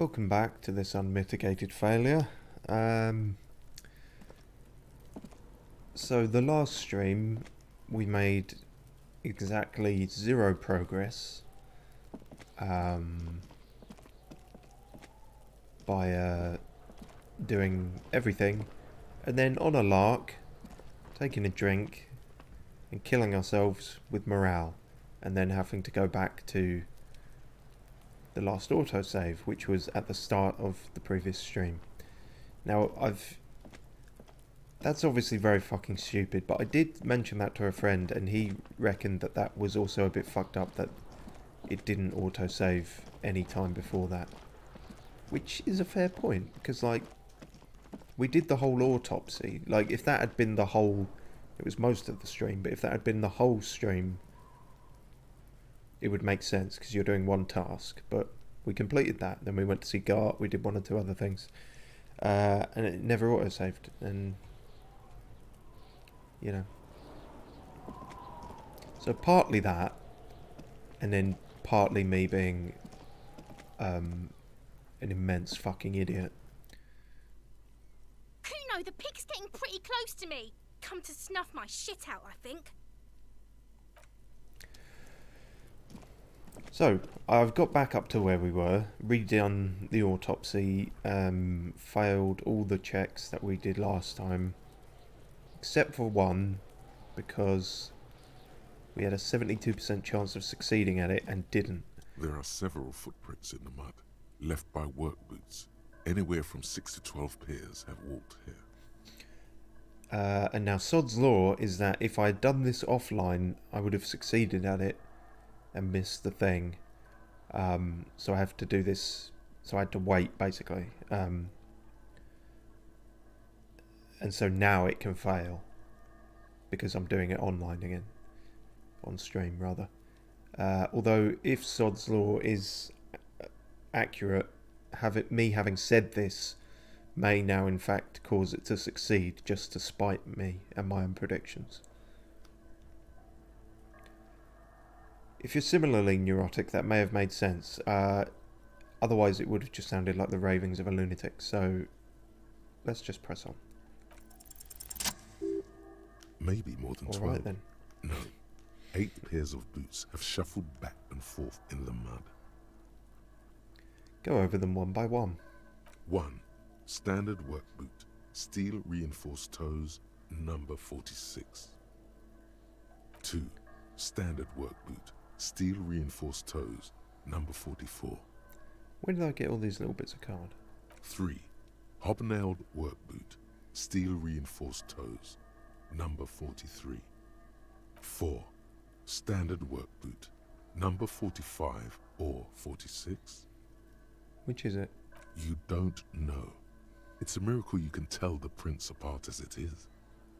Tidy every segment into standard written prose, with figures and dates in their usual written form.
Welcome back to this unmitigated failure. So the last stream we made exactly 0 progress by doing everything and then on a lark taking a drink and killing ourselves with morale and then having to go back to the last autosave, which was at the start of the previous stream. Now, that's obviously very fucking stupid, but I did mention that to a friend, and he reckoned that that was also a bit fucked up that it didn't autosave any time before that. Which is a fair point, because, like, we did the whole autopsy. Like, if that had been the whole... It was most of the stream, but if that had been the whole stream, it would make sense because you're doing one task. But we completed that. Then we went to see Gart. We did 1 or 2 other things, and it never autosaved. And you know, so partly that, and then partly me being an immense fucking idiot. Kuno, the pig's getting pretty close to me. Come to snuff my shit out, I think. So, I've got back up to where we were, redone the autopsy, failed all the checks that we did last time, except for one, because we had a 72% chance of succeeding at it and didn't. There are several footprints in the mud, left by work boots. Anywhere from 6 to 12 pairs have walked here. And now Sod's Law is that if I had done this offline, I would have succeeded at it and missed the thing. So I have to do this, so I had to wait, basically. And so now it can fail, because I'm doing it online again. On stream, rather. Although, if Sod's Law is accurate, me having said this may now in fact cause it to succeed, just to spite me and my own predictions. If you're similarly neurotic, that may have made sense. Otherwise it would have just sounded like the ravings of a lunatic. So let's just press on. Maybe more than 12. Alright then. No. 8 pairs of boots have shuffled back and forth in the mud. Go over them one by one. 1. Standard work boot. Steel reinforced toes. Number 46. 2. Standard work boot. Steel reinforced toes. Number 44. Where did I get all these little bits of card? 3. Hobnailed work boot. Steel reinforced toes. Number 43. 4. Standard work boot. Number 45 or 46. Which is it? You don't know. It's a miracle you can tell the prints apart as it is.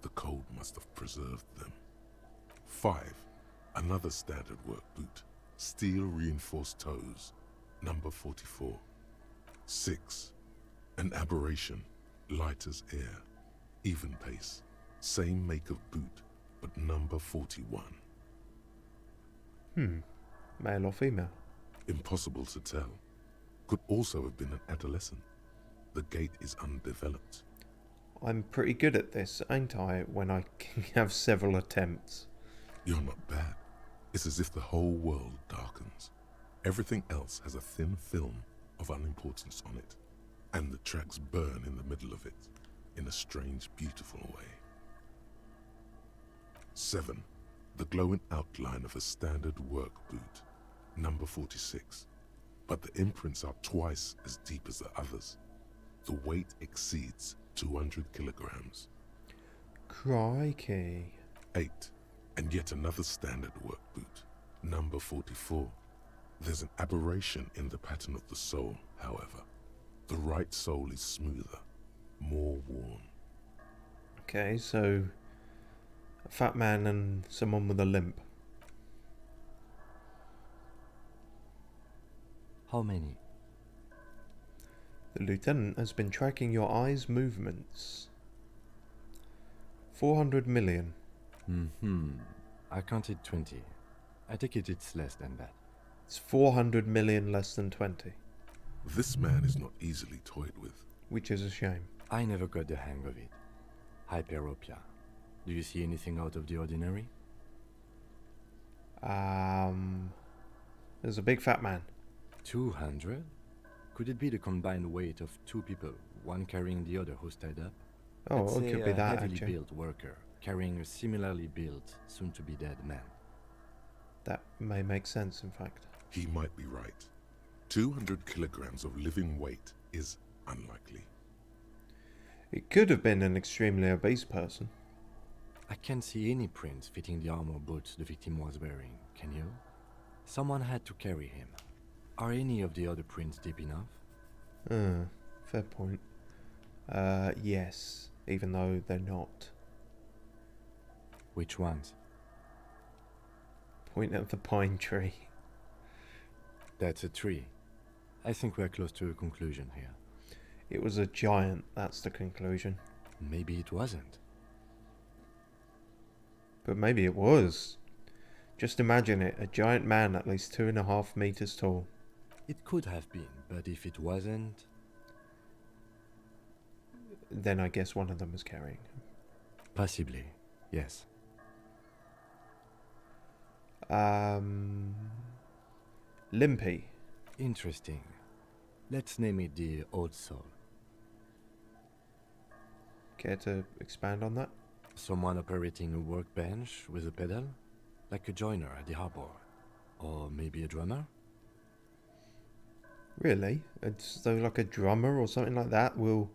The cold must have preserved them. 5. Another standard work boot. Steel reinforced toes. Number 44. 6. An aberration. Light as air. Even pace. Same make of boot, but number 41. Male or female? Impossible to tell. Could also have been an adolescent. The gait is undeveloped. I'm pretty good at this, ain't I, when I can have several attempts? You're not bad. It's as if the whole world darkens. Everything else has a thin film of unimportance on it, and the tracks burn in the middle of it, in a strange, beautiful way. 7. The glowing outline of a standard work boot, number 46. But the imprints are twice as deep as the others. The weight exceeds 200 kilograms. Crikey. 8. And yet another standard work boot, number 44. There's an aberration in the pattern of the sole, however. The right sole is smoother, more worn. Okay, so a fat man and someone with a limp. How many? The lieutenant has been tracking your eyes' movements. 400 million. I counted 20. I take it it's less than that. It's 400 million less than 20. This man is not easily toyed with. Which is a shame. I never got the hang of it. Hyperopia. Do you see anything out of the ordinary? There's a big fat man. 200? Could it be the combined weight of two people, one carrying the other who's tied up? Oh, Let's it say could be a that, heavily actually. built worker carrying a similarly built, soon-to-be-dead man. That may make sense, in fact. He might be right. 200 kilograms of living weight is unlikely. It could have been an extremely obese person. I can't see any prints fitting the armor boots the victim was wearing, can you? Someone had to carry him. Are any of the other prints deep enough? Fair point. Yes, even though they're not. Which ones? Point at the pine tree. That's a tree. I think we're close to a conclusion here. It was a giant, that's the conclusion. Maybe it wasn't. But maybe it was. Just imagine it, a giant man at least 2.5 meters tall. It could have been, but if it wasn't... Then I guess one of them was carrying him. Possibly, yes. Limpy. Interesting. Let's name it the Old Soul. Care to expand on that? Someone operating a workbench with a pedal? Like a joiner at the harbor. Or maybe a drummer? Really? So like a drummer or something like that will...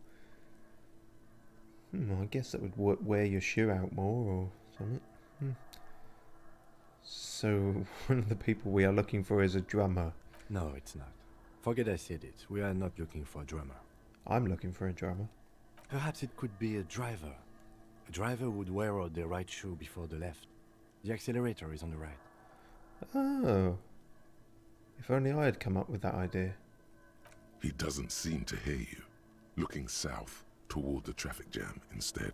I guess that would wear your shoe out more or something. So one of the people we are looking for is a drummer. No, it's not. Forget I said it. We are not looking for a drummer. I'm looking for a drummer. Perhaps it could be a driver. A driver would wear out the right shoe before the left. The accelerator is on the right. Oh. If only I had come up with that idea. He doesn't seem to hear you, looking south toward the traffic jam instead.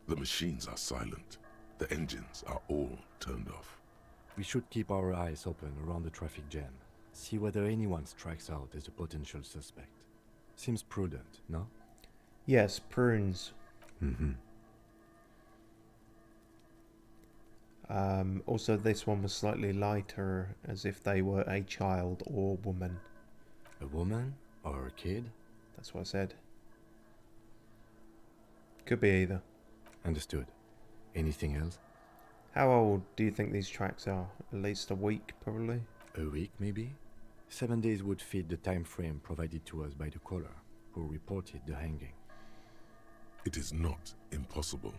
The machines are silent. The engines are all turned off. We should keep our eyes open around the traffic jam. See whether anyone strikes out as a potential suspect. Seems prudent, no? Yes, prunes. Also, this one was slightly lighter, as if they were a child or woman. A woman? Or a kid? That's what I said. Could be either. Understood. Anything else? How old do you think these tracks are? At least a week, probably? A week, maybe? 7 days would fit the time frame provided to us by the caller, who reported the hanging. It is not impossible.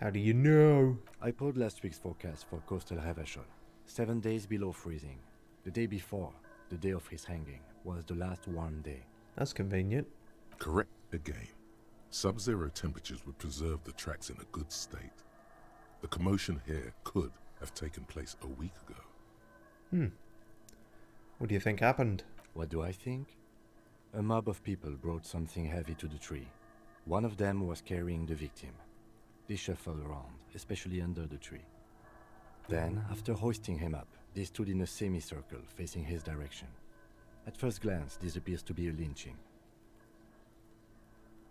How do you know? I pulled last week's forecast for coastal Havashol. 7 days below freezing. The day before, the day of his hanging, was the last warm day. That's convenient. Correct again. Sub-zero temperatures would preserve the tracks in a good state. The commotion here could have taken place a week ago. What do you think happened? What do I think? A mob of people brought something heavy to the tree. One of them was carrying the victim. They shuffled around, especially under the tree. Then, after hoisting him up, they stood in a semicircle facing his direction. At first glance, this appears to be a lynching.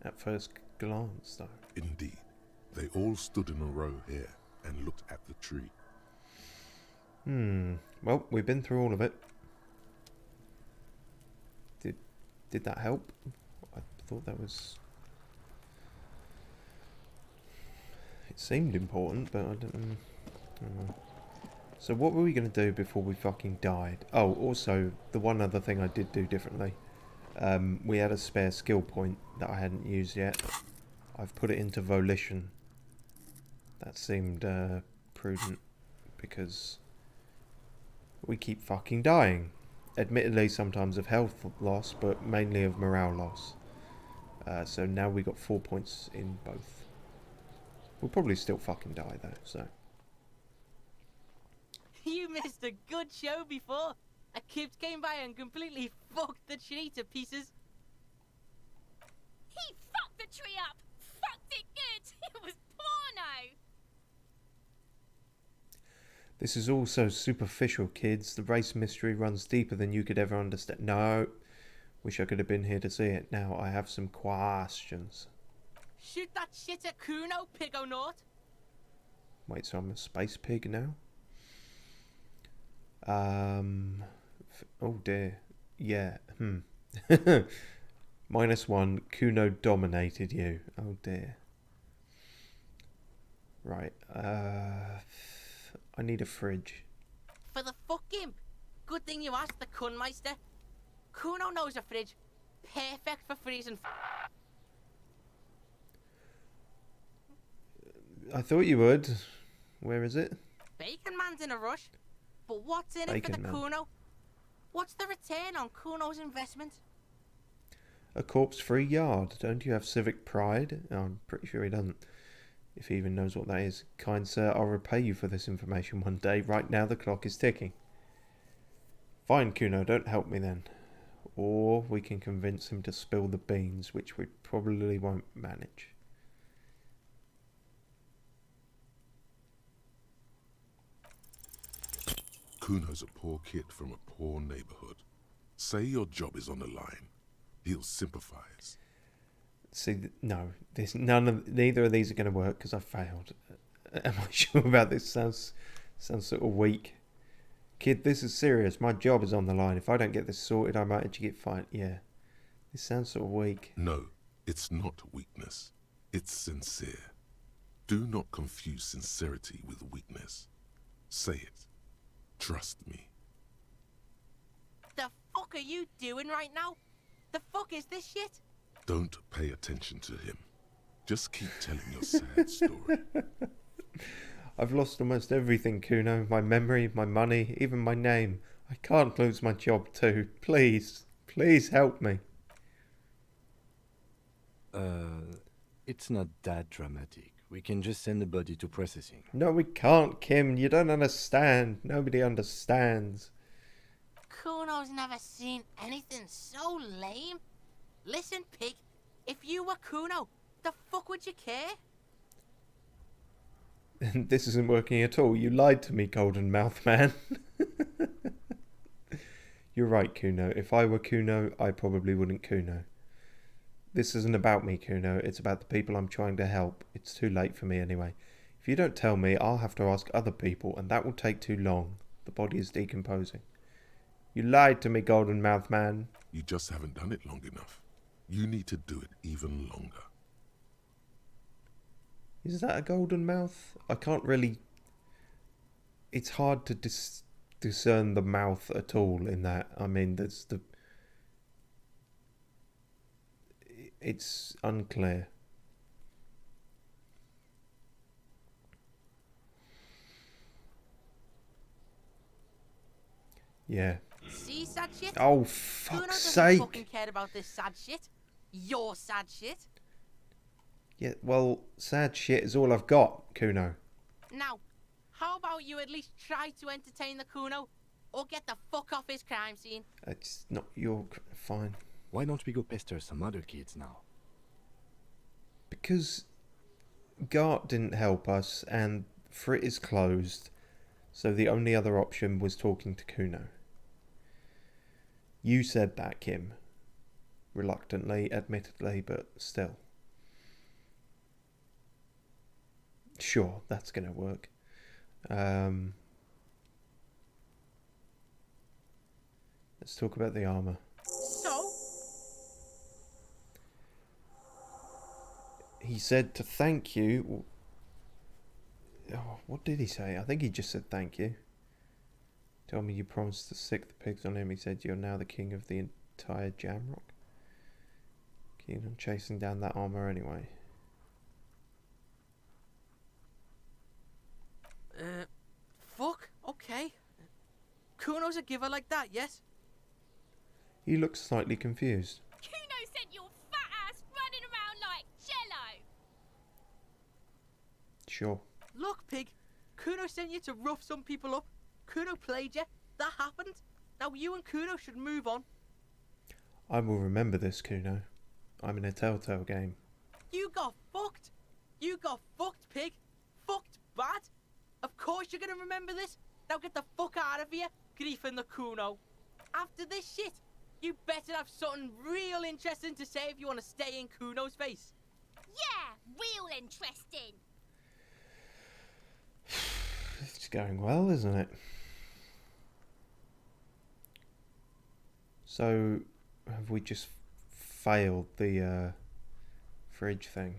At first glance, though. Indeed. They all stood in a row here and looked at the tree. Well, we've been through all of it. Did that help? I thought that was... It seemed important, but I don't know. So what were we going to do before we fucking died? Oh, also, the one other thing I did do differently. We had a spare skill point that I hadn't used yet. I've put it into volition. That seemed prudent, because we keep fucking dying. Admittedly, sometimes of health loss, but mainly of morale loss. So now we got 4 points in both. We'll probably still fucking die though, so. You missed a good show before. A kid came by and completely fucked the tree to pieces. He fucked the tree up! Fucked it good! It was porno! This is all so superficial, kids. The race mystery runs deeper than you could ever understand. No, Wish I could have been here to see it. Now I have some questions. Shoot that shit at Kuno, Pigonaut. Wait, so I'm a space pig now? Oh dear. Yeah. -1. Kuno dominated you. Oh dear. Right. I need a fridge. For the fuck him. Good thing you asked the Kunmeister. Kuno knows a fridge. Perfect for freezing. I thought you would. Where is it? Bacon Man's in a rush. But what's in it for Bacon the Man. Kuno? What's the return on Kuno's investment? A corpse-free yard. Don't you have civic pride? Oh, I'm pretty sure he doesn't. If he even knows what that is. Kind sir, I'll repay you for this information one day. Right now the clock is ticking. Fine, Kuno, don't help me then. Or we can convince him to spill the beans, which we probably won't manage. Kuno's a poor kid from a poor neighborhood. Say your job is on the line. He'll sympathize. See, no, neither of these are going to work because I failed. Am I sure about this? Sounds sort of weak. Kid, this is serious. My job is on the line. If I don't get this sorted, I might actually get fired. Yeah, this sounds sort of weak. No, it's not weakness. It's sincere. Do not confuse sincerity with weakness. Say it. Trust me. The fuck are you doing right now? The fuck is this shit? Don't pay attention to him. Just keep telling your sad story. I've lost almost everything, Kuno. My memory, my money, even my name. I can't lose my job too. Please, please help me. It's not that dramatic. We can just send the body to processing. No, we can't, Kim. You don't understand. Nobody understands. Kuno's never seen anything so lame. Listen, pig, if you were Kuno, the fuck would you care? This isn't working at all. You lied to me, Golden Mouth Man. You're right, Kuno. If I were Kuno, I probably wouldn't Kuno. This isn't about me, Kuno. It's about the people I'm trying to help. It's too late for me anyway. If you don't tell me, I'll have to ask other people, and that will take too long. The body is decomposing. You lied to me, Golden Mouth Man. You just haven't done it long enough. You need to do it even longer. Is that a golden mouth? I can't really... It's hard to discern the mouth at all in that. I mean, there's the... It's unclear. Yeah. See sad shit? Oh, Kuno fuck's doesn't fucking sake! care about this sad shit. Your sad shit. Yeah, well, sad shit is all I've got, Kuno. Now, how about you at least try to entertain the Kuno, or get the fuck off his crime scene? It's not your... Fine. Why don't we go pester some other kids now? Because Gart didn't help us, and Frit is closed, so the only other option was talking to Kuno. You said that, Kim. Reluctantly, admittedly, but still. Sure, that's going to work. Let's talk about the armor. So? He said to thank you. Oh, what did he say? I think he just said thank you. Tell me you promised to sick the pigs on him. He said you're now the king of the entire Jamrock. Keen on chasing down that armor anyway. Fuck, okay. Kuno's a giver like that, yes? He looks slightly confused. Kuno sent your fat ass running around like jello. Sure. Look, pig, Kuno sent you to rough some people up. Kuno played you. That happened. Now you and Kuno should move on. I will remember this, Kuno. I'm in a telltale game. You got fucked. You got fucked, pig. Fucked bad. Of course you're gonna remember this. Now get the fuck out of here, griefing the Kuno. After this shit, You better have something real interesting to say if you want to stay in Kuno's face. Yeah, real interesting. It's going well, isn't it? So, have we just failed the fridge thing?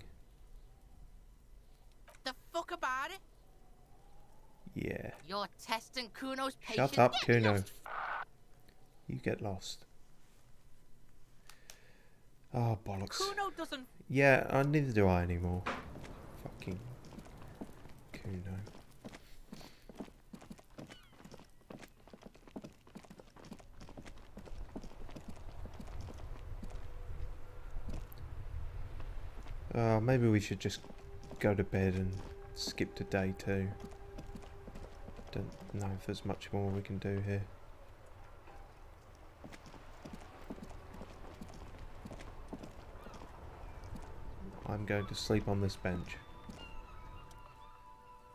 The fuck about it? Yeah. You're testing Kuno's patience. Shut up, Get Kuno. lost. You get lost. Oh, bollocks. Kuno doesn't. Yeah, neither do I anymore. Fucking Kuno. Maybe we should just go to bed and skip to day 2. Don't know if there's much more we can do here. I'm going to sleep on this bench.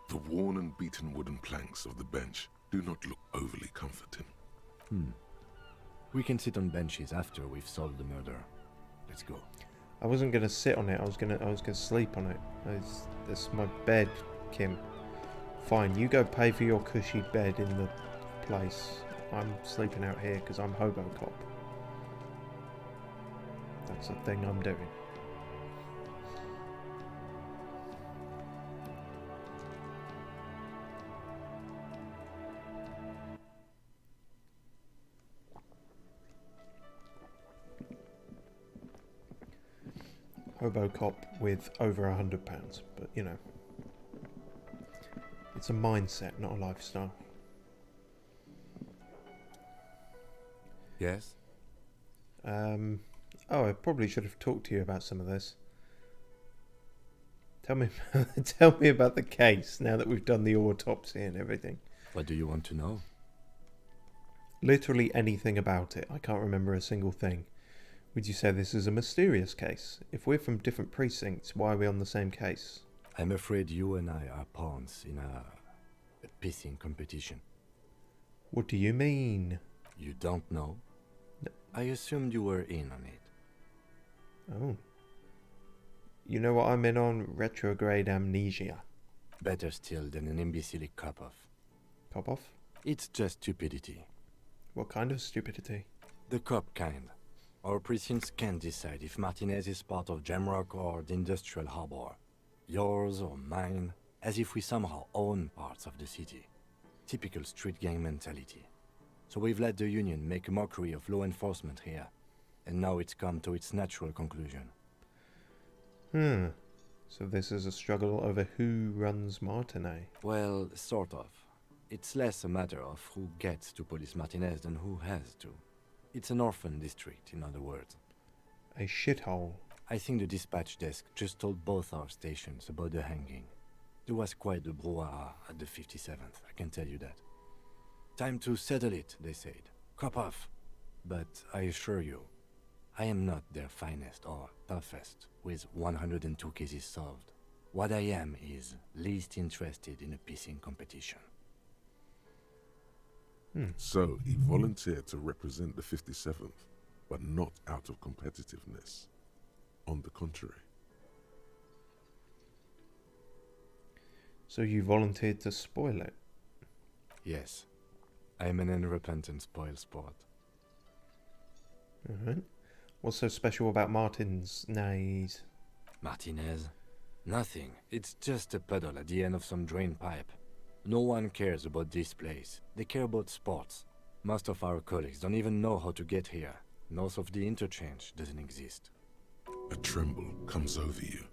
The worn and beaten wooden planks of the bench do not look overly comforting. We can sit on benches after we've solved the murder. Let's go. I wasn't gonna sit on it. I was gonna sleep on it. It's my bed, Kim. Fine, you go pay for your cushy bed in the place. I'm sleeping out here because I'm hobo cop. That's the thing I'm doing. Hobo cop with over £100, but you know, it's a mindset, not a lifestyle. Yes? Oh, I probably should have talked to you about some of this. Tell me, tell me about the case now that we've done the autopsy and everything. What do you want to know? Literally anything about it. I can't remember a single thing. Would you say this is a mysterious case? If we're from different precincts, why are we on the same case? I'm afraid you and I are pawns in a pissing competition. What do you mean? You don't know? No. I assumed you were in on it. Oh. You know what I'm in on? Retrograde amnesia. Better still than an imbecilic cop-off. Cop-off? It's just stupidity. What kind of stupidity? The cop kind. Our precincts can't decide if Martinez is part of Jamrock or the Industrial Harbor. Yours or mine, as if we somehow own parts of the city. Typical street gang mentality. So we've let the Union make a mockery of law enforcement here. And now it's come to its natural conclusion. So this is a struggle over who runs Martinez. Well, sort of. It's less a matter of who gets to police Martinez than who has to. It's an orphan district, in other words. A shithole. I think the dispatch desk just told both our stations about the hanging. There was quite the brouhaha at the 57th, I can tell you that. Time to settle it, they said. Cop off. But I assure you, I am not their finest or toughest with 102 cases solved. What I am is least interested in a pissing competition. So he volunteered to represent the 57th, but not out of competitiveness. On the contrary. So you volunteered to spoil it? Yes, I am an unrepentant spoil sport. Alright. What's so special about Martinez? Martinez? Nothing. It's just a puddle at the end of some drain pipe. No one cares about this place. They care about sports. Most of our colleagues don't even know how to get here. North of the interchange doesn't exist. A tremble comes over you.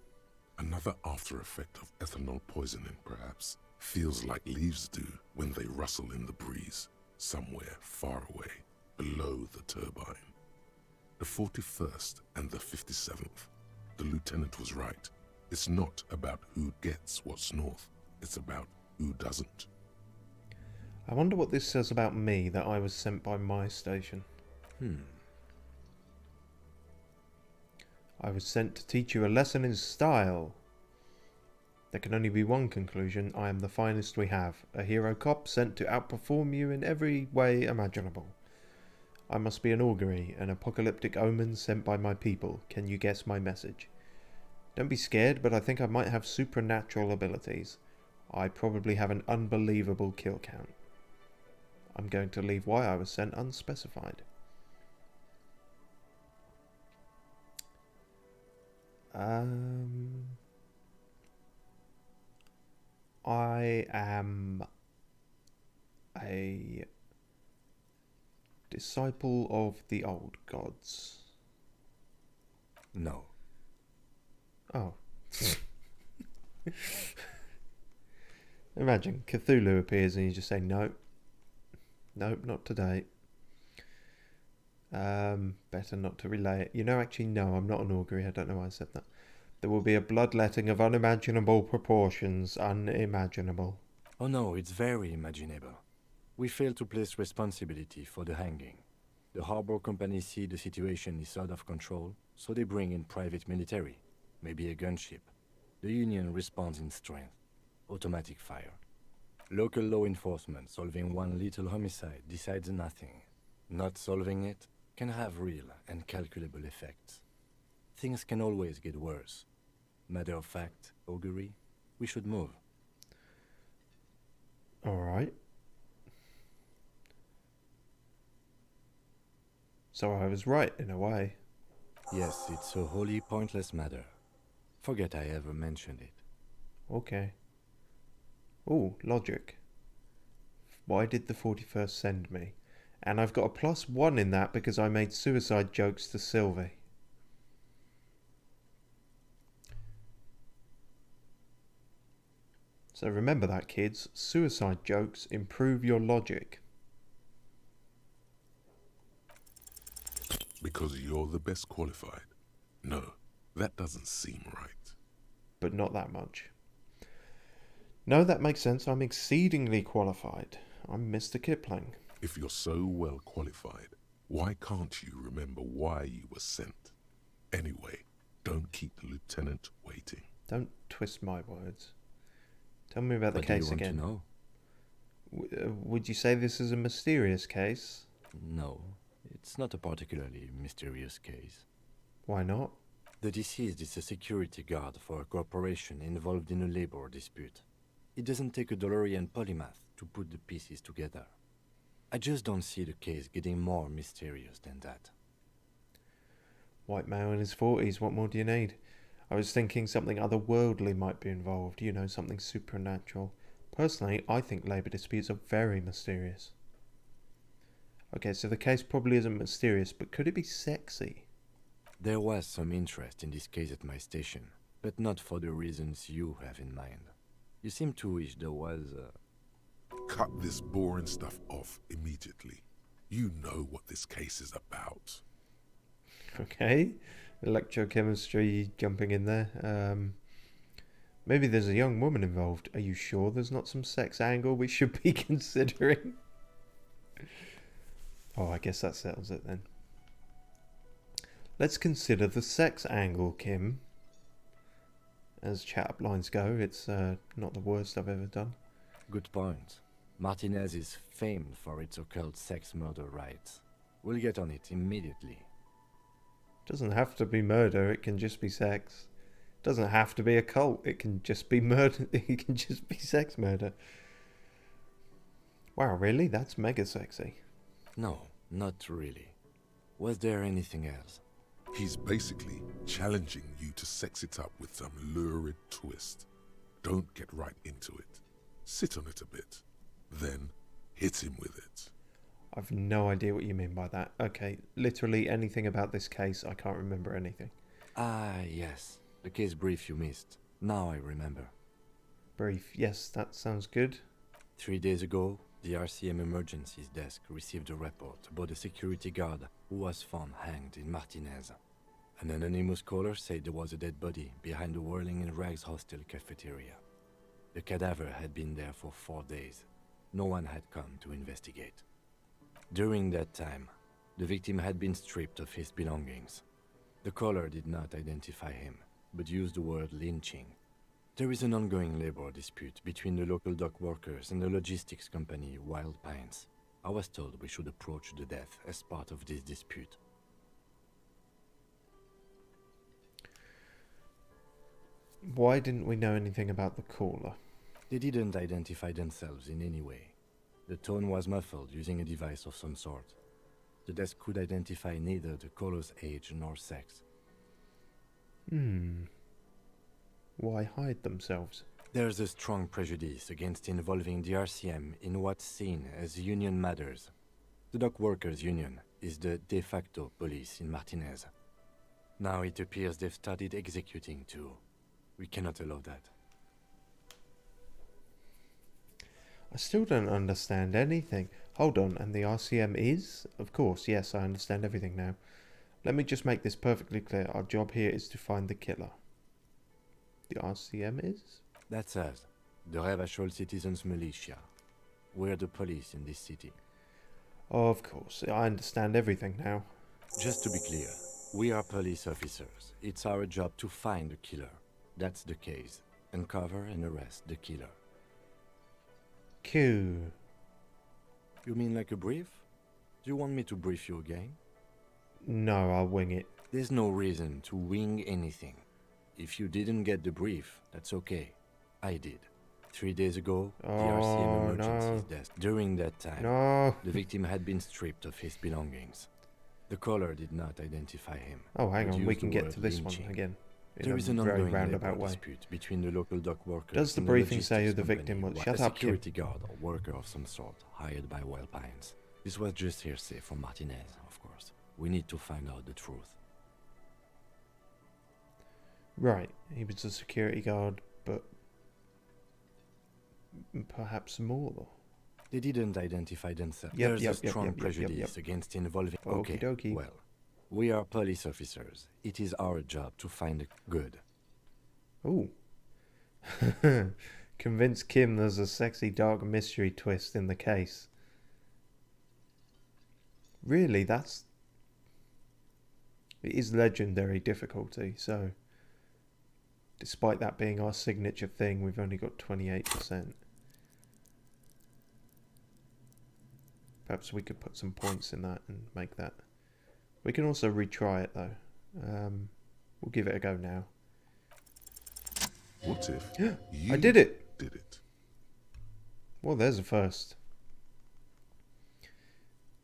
Another after effect of ethanol poisoning, perhaps. Feels like leaves do when they rustle in the breeze, somewhere far away, below the turbine. The 41st and the 57th. The lieutenant was right. It's not about who gets what's north. It's about who doesn't. I wonder what this says about me that I was sent by my station. I was sent to teach you a lesson in style. There can only be one conclusion. I am the finest we have. A hero cop sent to outperform you in every way imaginable. I must be an augury, an apocalyptic omen sent by my people. Can you guess my message? Don't be scared, but I think I might have supernatural abilities. I probably have an unbelievable kill count. I'm going to leave why I was sent unspecified. I am a disciple of the old gods. No. Oh. Imagine Cthulhu appears and you just say no. Nope, not today. Better not to relay it. You know, actually, no, I'm not an augury. I don't know why I said that. There will be a bloodletting of unimaginable proportions. Unimaginable. Oh no, it's very imaginable. We fail to place responsibility for the hanging. The harbor company see the situation is out of control, so they bring in private military, maybe a gunship. The Union responds in strength. Automatic fire. Local law enforcement solving one little homicide decides nothing. Not solving it can have real and calculable effects. Things can always get worse. Matter of fact, augury, we should move. Alright. So I was right in a way. Yes, it's a wholly pointless matter. Forget I ever mentioned it. Okay. Ooh, logic. Why did the 41st send me? And I've got a +1 in that because I made suicide jokes to Sylvie. So remember that, kids. Suicide jokes improve your logic. Because you're the best qualified. No, that doesn't seem right. But not that much. No, that makes sense. I'm exceedingly qualified. I'm Mr. Kipling. If you're so well qualified, why can't you remember why you were sent? Anyway, don't keep the lieutenant waiting. Don't twist my words. Tell me about the What do you case want again. to know? Would you say this is a mysterious case? No, it's not a particularly mysterious case. Why not? The deceased is a security guard for a corporation involved in a labor dispute. It doesn't take a DeLorean polymath to put the pieces together. I just don't see the case getting more mysterious than that. White male in his 40s, what more do you need? I was thinking something otherworldly might be involved, you know, something supernatural. Personally, I think labour disputes are very mysterious. Okay, so the case probably isn't mysterious, but could it be sexy? There was some interest in this case at my station, but not for the reasons you have in mind. You seem to wish there was Cut this boring stuff off immediately. You know what this case is about. Okay, electrochemistry jumping in there. Maybe there's a young woman involved. Are you sure there's not some sex angle we should be considering? Oh, I guess that settles it then. Let's consider the sex angle, Kim. As chat-up lines go, it's not the worst I've ever done. Good point. Martinez is famed for its occult sex murder rites. We'll get on it immediately. Doesn't have to be murder, it can just be sex. Doesn't have to be a cult, it can just be murder. It can just be sex murder. Wow, really? That's mega sexy. No, not really. Was there anything else? He's basically challenging you to sex it up with some lurid twist. Don't get right into it. Sit on it a bit. Then hit him with it. I've no idea what you mean by that. Okay, literally anything about this case, I can't remember anything. Ah, yes. The case brief you missed. Now I remember. Brief, yes, that sounds good. 3 days ago, the RCM Emergencies Desk received a report about a security guard who was found hanged in Martinez. An anonymous caller said there was a dead body behind the Whirling in Rags hostel cafeteria. The cadaver had been there for 4 days. No one had come to investigate. During that time, the victim had been stripped of his belongings. The caller did not identify him, but used the word lynching. There is an ongoing labor dispute between the local dock workers and the logistics company Wild Pines. I was told we should approach the death as part of this dispute. Why didn't we know anything about the caller? They didn't identify themselves in any way. The tone was muffled using a device of some sort. The desk could identify neither the caller's age nor sex. Why hide themselves? There's a strong prejudice against involving the RCM in what's seen as union matters. The dock workers' union is the de facto police in Martinez. Now it appears they've started executing too. We cannot allow that. I still don't understand anything. Hold on, and the RCM is? Of course, yes, I understand everything now. Let me just make this perfectly clear. Our job here is to find the killer. The RCM is? That's us, the Revachol Citizens Militia. We're the police in this city. Of course, I understand everything now. Just to be clear, we are police officers. It's our job to find the killer. That's the case. Uncover and arrest the killer. Q. You mean like a brief? Do you want me to brief you again? No, I'll wing it. There's no reason to wing anything. If you didn't get the brief, that's okay. I did. 3 days ago, the RCM emergencies desk. During that time, the victim had been stripped of his belongings. The caller did not identify him. Oh, hang but on, we used can the get word to this one lynching. again. There is an very ongoing roundabout labor way. dispute between the local dock workers. Does the and briefing say who the logistics victim was? company, Shut a up, Kim. security guard or worker of some sort, hired by Well Pines. This was just hearsay from Martinez, of course. We need to find out the truth. Right, he was a security guard, but perhaps more. They didn't identify themselves. Yep, There's yep, a strong yep, prejudice against involving... Okie dokie. well, we are police officers. It is our job to find the good. Ooh. Convince Kim there's a sexy dark mystery twist in the case. Really, it is legendary difficulty, so despite that being our signature thing, we've only got 28%. Perhaps we could put some points in that and make that. We can also retry it though. We'll give it a go now. What if you I did it! did it? Well, there's a first.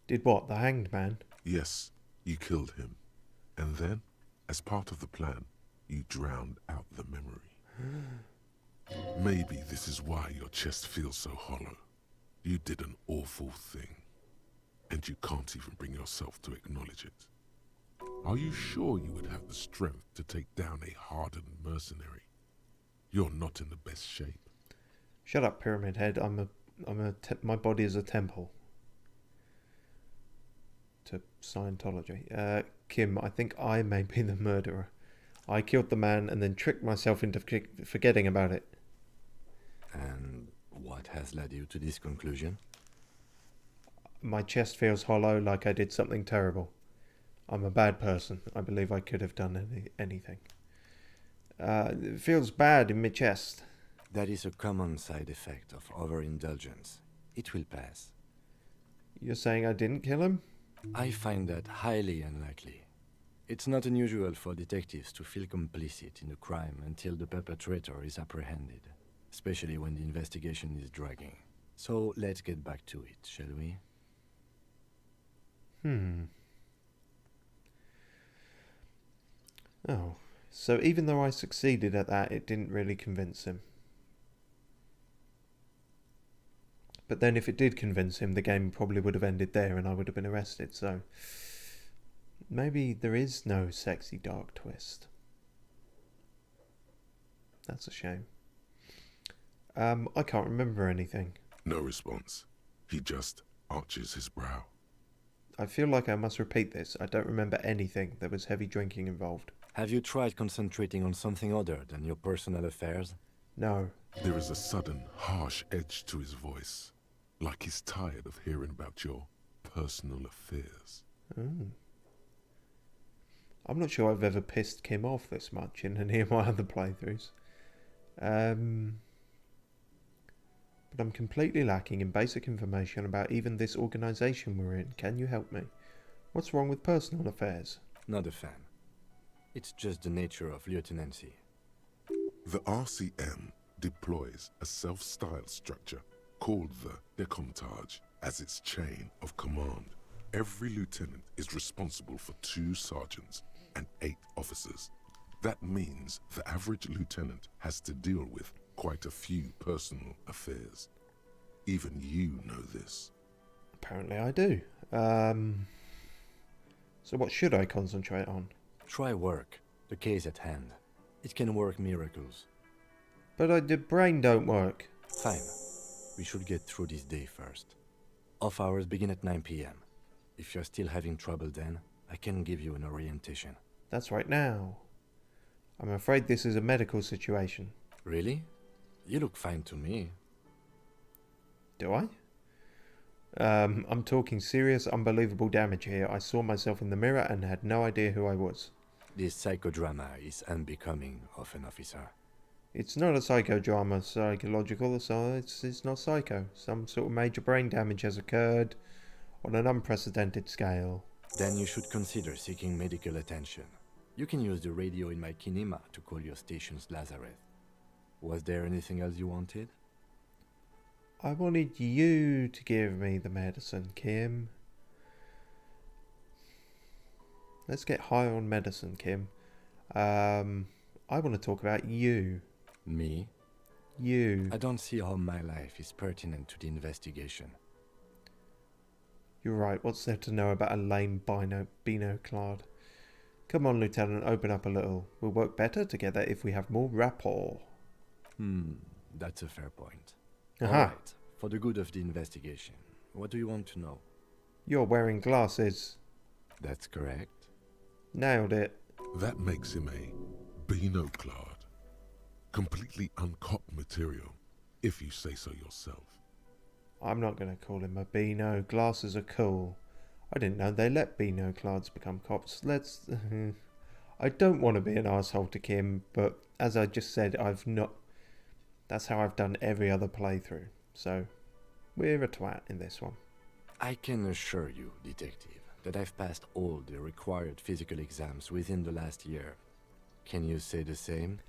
Did what? The hanged man? Yes, you killed him. And then, as part of the plan, you drowned out the memory. Maybe this is why your chest feels so hollow. You did an awful thing. And you can't even bring yourself to acknowledge it. Are you sure you would have the strength to take down a hardened mercenary? You're not in the best shape. Shut up, Pyramid Head. My body is a temple. To Scientology. Kim, I think I may be the murderer. I killed the man and then tricked myself into forgetting about it. And what has led you to this conclusion? My chest feels hollow, like I did something terrible. I'm a bad person. I believe I could have done anything. It feels bad in my chest. That is a common side effect of overindulgence. It will pass. You're saying I didn't kill him? I find that highly unlikely. It's not unusual for detectives to feel complicit in a crime until the perpetrator is apprehended, especially when the investigation is dragging. So let's get back to it, shall we? Oh, so even though I succeeded at that, it didn't really convince him. But then if it did convince him, the game probably would have ended there and I would have been arrested, so maybe there is no sexy dark twist. That's a shame. I can't remember anything. No response. He just arches his brow. I feel like I must repeat this. I don't remember anything. There was heavy drinking involved. Have you tried concentrating on something other than your personal affairs? No. There is a sudden, harsh edge to his voice, like he's tired of hearing about your personal affairs. I'm not sure I've ever pissed Kim off this much in any of my other playthroughs. but I'm completely lacking in basic information about even this organisation we're in. Can you help me? What's wrong with personal affairs? Not a fan. It's just the nature of lieutenancy. The RCM deploys a self-styled structure called the Decomptage as its chain of command. Every lieutenant is responsible for 2 sergeants and 8 officers. That means the average lieutenant has to deal with quite a few personal affairs. Even you know this. Apparently I do. So what should I concentrate on? Try work. The case at hand. It can work miracles. But the brain don't work. Fine. We should get through this day first. Off hours begin at 9 p.m. If you're still having trouble then, I can give you an orientation. That's right now. I'm afraid this is a medical situation. Really? You look fine to me. Do I? I'm talking serious, unbelievable damage here. I saw myself in the mirror and had no idea who I was. This psychodrama is unbecoming of an officer. It's not a psychodrama, psychological, so it's not psycho. Some sort of major brain damage has occurred on an unprecedented scale. Then you should consider seeking medical attention. You can use the radio in my kinema to call your station's Lazareth. Was there anything else you wanted? I wanted you to give me the medicine, Kim. Let's get high on medicine, Kim. I want to talk about you. Me? You. I don't see how my life is pertinent to the investigation. You're right, what's there to know about a lame binoclard? Come on, Lieutenant, open up a little. We'll work better together if we have more rapport. That's a fair point. Aha. Alright, for the good of the investigation, what do you want to know? You're wearing glasses. That's correct. Nailed it. That makes him a binoclard. Completely uncopped material, if you say so yourself. I'm not going to call him a Beano. Glasses are cool. I didn't know they let binoclards become cops. Let's... I don't want to be an asshole to Kim, but as I just said, I've not... That's how I've done every other playthrough. So, we're a twat in this one. I can assure you, Detective, that I've passed all the required physical exams within the last year. Can you say the same?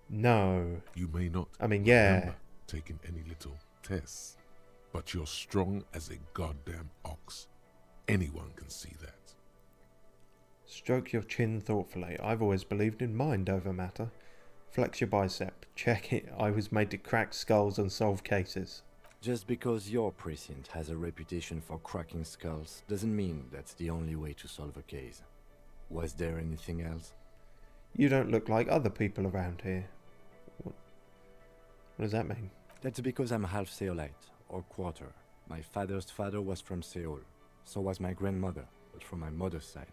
No. You may not I mean, yeah. remember taking any little tests, but you're strong as a goddamn ox. Anyone can see that. Stroke your chin thoughtfully. I've always believed in mind over matter. Flex your bicep. Check it. I was made to crack skulls and solve cases. Just because your precinct has a reputation for cracking skulls doesn't mean that's the only way to solve a case. Was there anything else? You don't look like other people around here. What does that mean? That's because I'm half Seolite, or quarter. My father's father was from Seoul. So was my grandmother, but from my mother's side.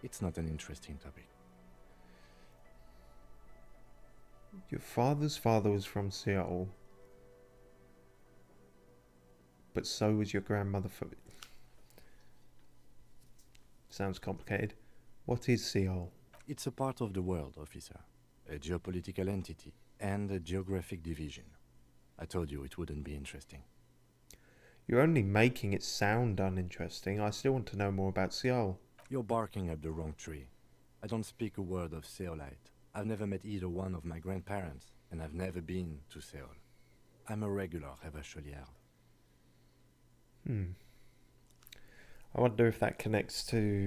It's not an interesting topic. Your father's father was from Seoul. But so was your grandmother. Sounds complicated. What is Seoul? It's a part of the world, officer. A geopolitical entity and a geographic division. I told you it wouldn't be interesting. You're only making it sound uninteresting. I still want to know more about Seoul. You're barking up the wrong tree. I don't speak a word of Seolite. I've never met either one of my grandparents, and I've never been to Seoul. I'm a regular Revacholière. I wonder if that connects to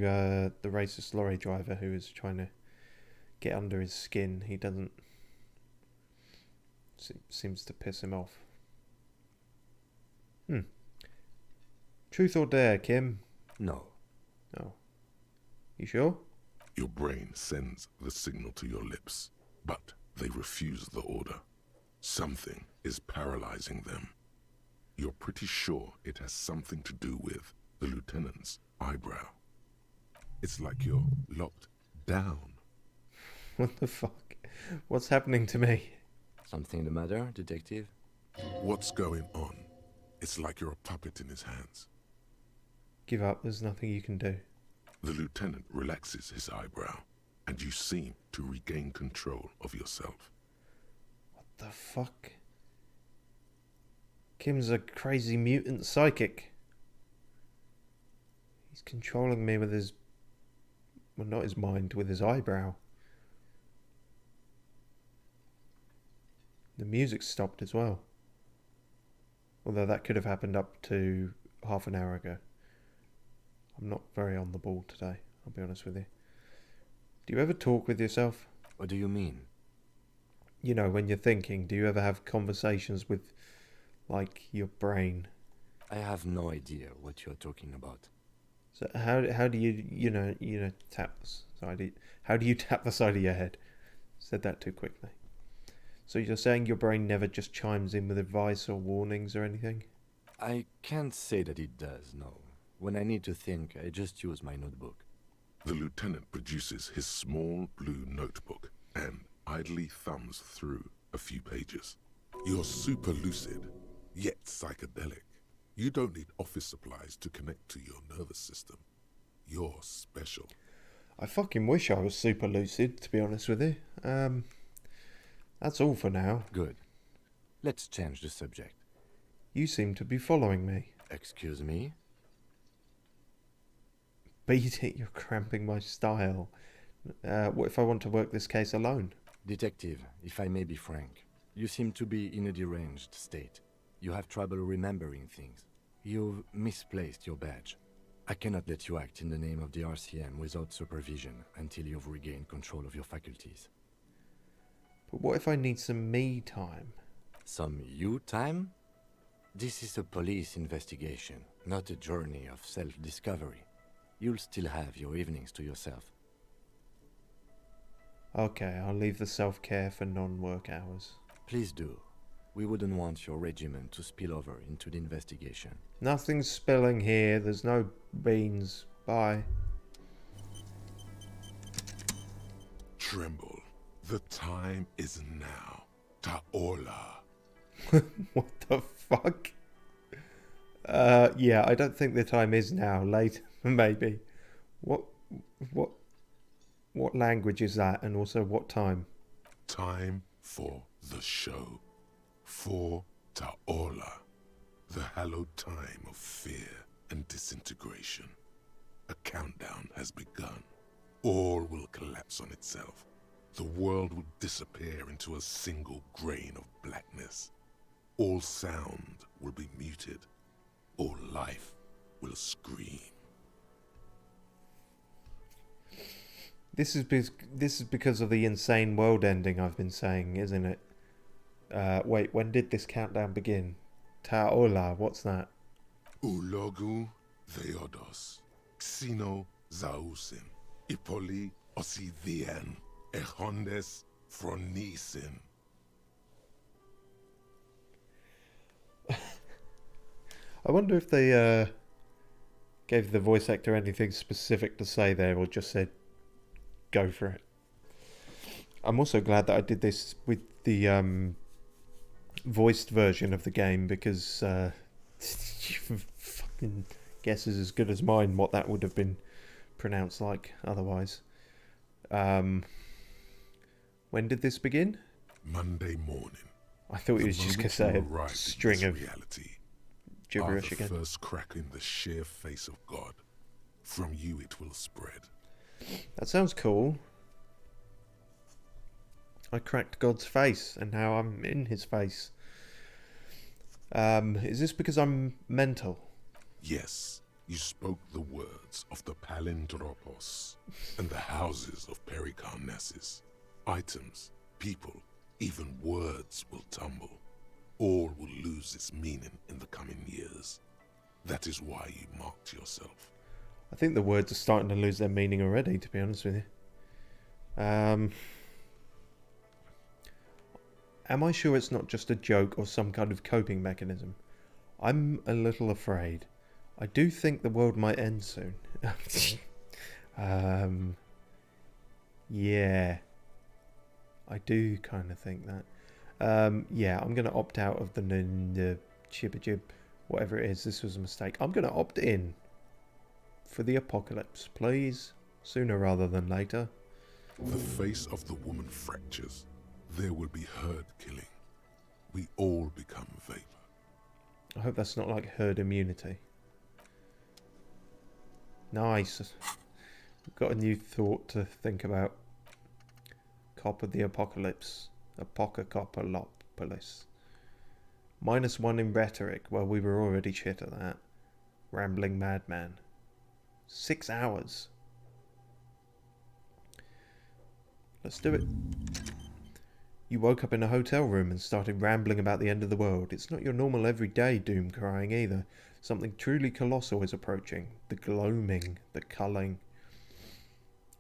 the racist lorry driver who is trying to get under his skin. He doesn't... seems to piss him off. Truth or dare, Kim? No. Oh. You sure? Your brain sends the signal to your lips, but they refuse the order. Something is paralyzing them. You're pretty sure it has something to do with the lieutenant's eyebrow. It's like you're locked down. What the fuck? What's happening to me? Something the matter, detective? What's going on? It's like you're a puppet in his hands. Give up, there's nothing you can do. The lieutenant relaxes his eyebrow, and you seem to regain control of yourself. What the fuck? Kim's a crazy mutant psychic. He's controlling me with his... well, not his mind, with his eyebrow. The music stopped as well. Although that could have happened up to half an hour ago. I'm not very on the ball today, I'll be honest with you. Do you ever talk with yourself? What do you mean? You know, when you're thinking, do you ever have conversations with, like, your brain? I have no idea what you're talking about. So how do you tap the side? How do you tap the side of your head? Said that too quickly. So you're saying your brain never just chimes in with advice or warnings or anything? I can't say that it does, no. When I need to think, I just use my notebook. The lieutenant produces his small blue notebook and idly thumbs through a few pages. You're super lucid, yet psychedelic. You don't need office supplies to connect to your nervous system. You're special. I fucking wish I was super lucid, to be honest with you. That's all for now. Good. Let's change the subject. You seem to be following me. Excuse me? Beat it, you're cramping my style. What if I want to work this case alone? Detective, if I may be frank, you seem to be in a deranged state. You have trouble remembering things. You've misplaced your badge. I cannot let you act in the name of the RCM without supervision until you've regained control of your faculties. But what if I need some me time? Some you time? This is a police investigation, not a journey of self-discovery. You'll still have your evenings to yourself. Okay, I'll leave the self-care for non-work hours. Please do. We wouldn't want your regiment to spill over into the investigation. Nothing's spilling here, there's no beans. Bye. Tremble. The time is now. Ta'ola. What the fuck? Yeah, I don't think the time is now. Later, maybe. What language is that, and also what time? Time for the show. For Ta'ola. The hallowed time of fear and disintegration. A countdown has begun. All will collapse on itself. The world will disappear into a single grain of blackness. All sound will be muted. All life will scream. This is because of the insane world ending I've been saying, isn't it? Wait, when did this countdown begin? Ta'ola, what's that? Ulogu Theodos. Xeno Zausin. Ipoli Osithian. Echondes Fronisin. I wonder if they gave the voice actor anything specific to say there, or just said, go for it. I'm also glad that I did this with the voiced version of the game, because your fucking guess is as good as mine what that would have been pronounced like otherwise. When did this begin? Monday morning. I thought he was just going to say a string of reality. gibberish again. The first crack in the sheer face of God. From you it will spread. That sounds cool. I cracked God's face, and now I'm in his face. Is this because I'm mental? Yes, you spoke the words of the Palindropos and the houses of Pericarnassus. Items, people, even words will tumble. All will lose its meaning in the coming years. That is why you marked yourself. I think the words are starting to lose their meaning already, to be honest with you. Am I sure it's not just a joke or some kind of coping mechanism? I'm a little afraid. I do think the world might end soon. Yeah. I do kind of think that. Yeah, I'm going to opt out of the chibba-jib, whatever it is. This was a mistake. I'm going to opt in for the apocalypse, please. Sooner rather than later. The face of the woman fractures. There will be herd killing. We all become vapor. I hope that's not like herd immunity. Nice. We've got a new thought to think about. Cop of the Apocalypse. Apocacopolopolis. -1 in rhetoric. Well, we were already shit at that. Rambling madman. 6 hours. Let's do it. You woke up in a hotel room and started rambling about the end of the world. It's not your normal everyday doom crying either. Something truly colossal is approaching. The gloaming, the culling,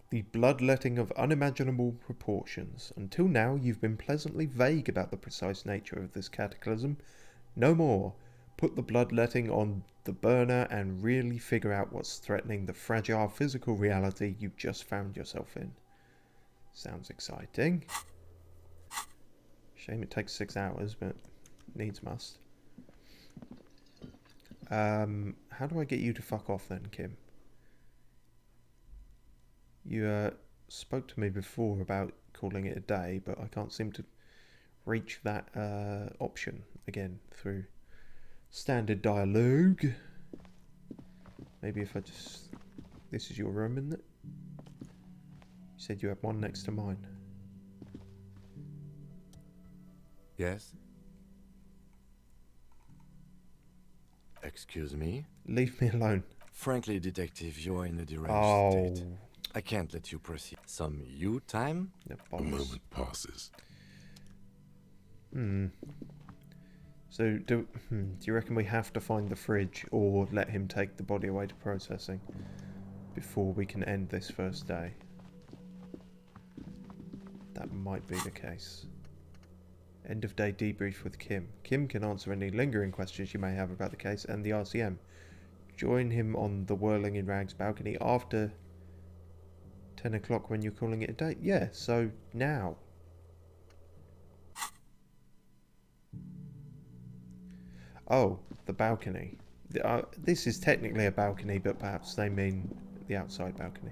the bloodletting of unimaginable proportions. Until now, you've been pleasantly vague about the precise nature of this cataclysm. No more. Put the bloodletting on the burner and really figure out what's threatening the fragile physical reality you've just found yourself in. Sounds exciting. Shame it takes 6 hours, but needs must. How do I get you to fuck off then, Kim? You spoke to me before about calling it a day, but I can't seem to reach that option again through standard dialogue. Maybe if I just... This is your room, isn't it? You said you had one next to mine. Yes? Excuse me? Leave me alone. Frankly, Detective, you are in a deranged Oh. state. I can't let you proceed. Some you time? The A moment passes. So, do you reckon we have to find the fridge or let him take the body away to processing before we can end this first day? That might be the case. End of day debrief with Kim. Kim can answer any lingering questions you may have about the case and the RCM. Join him on the Whirling in Rags balcony after 10 o'clock when you're calling it a day. Yeah, so now. Oh, the balcony. This is technically a balcony, but perhaps they mean the outside balcony.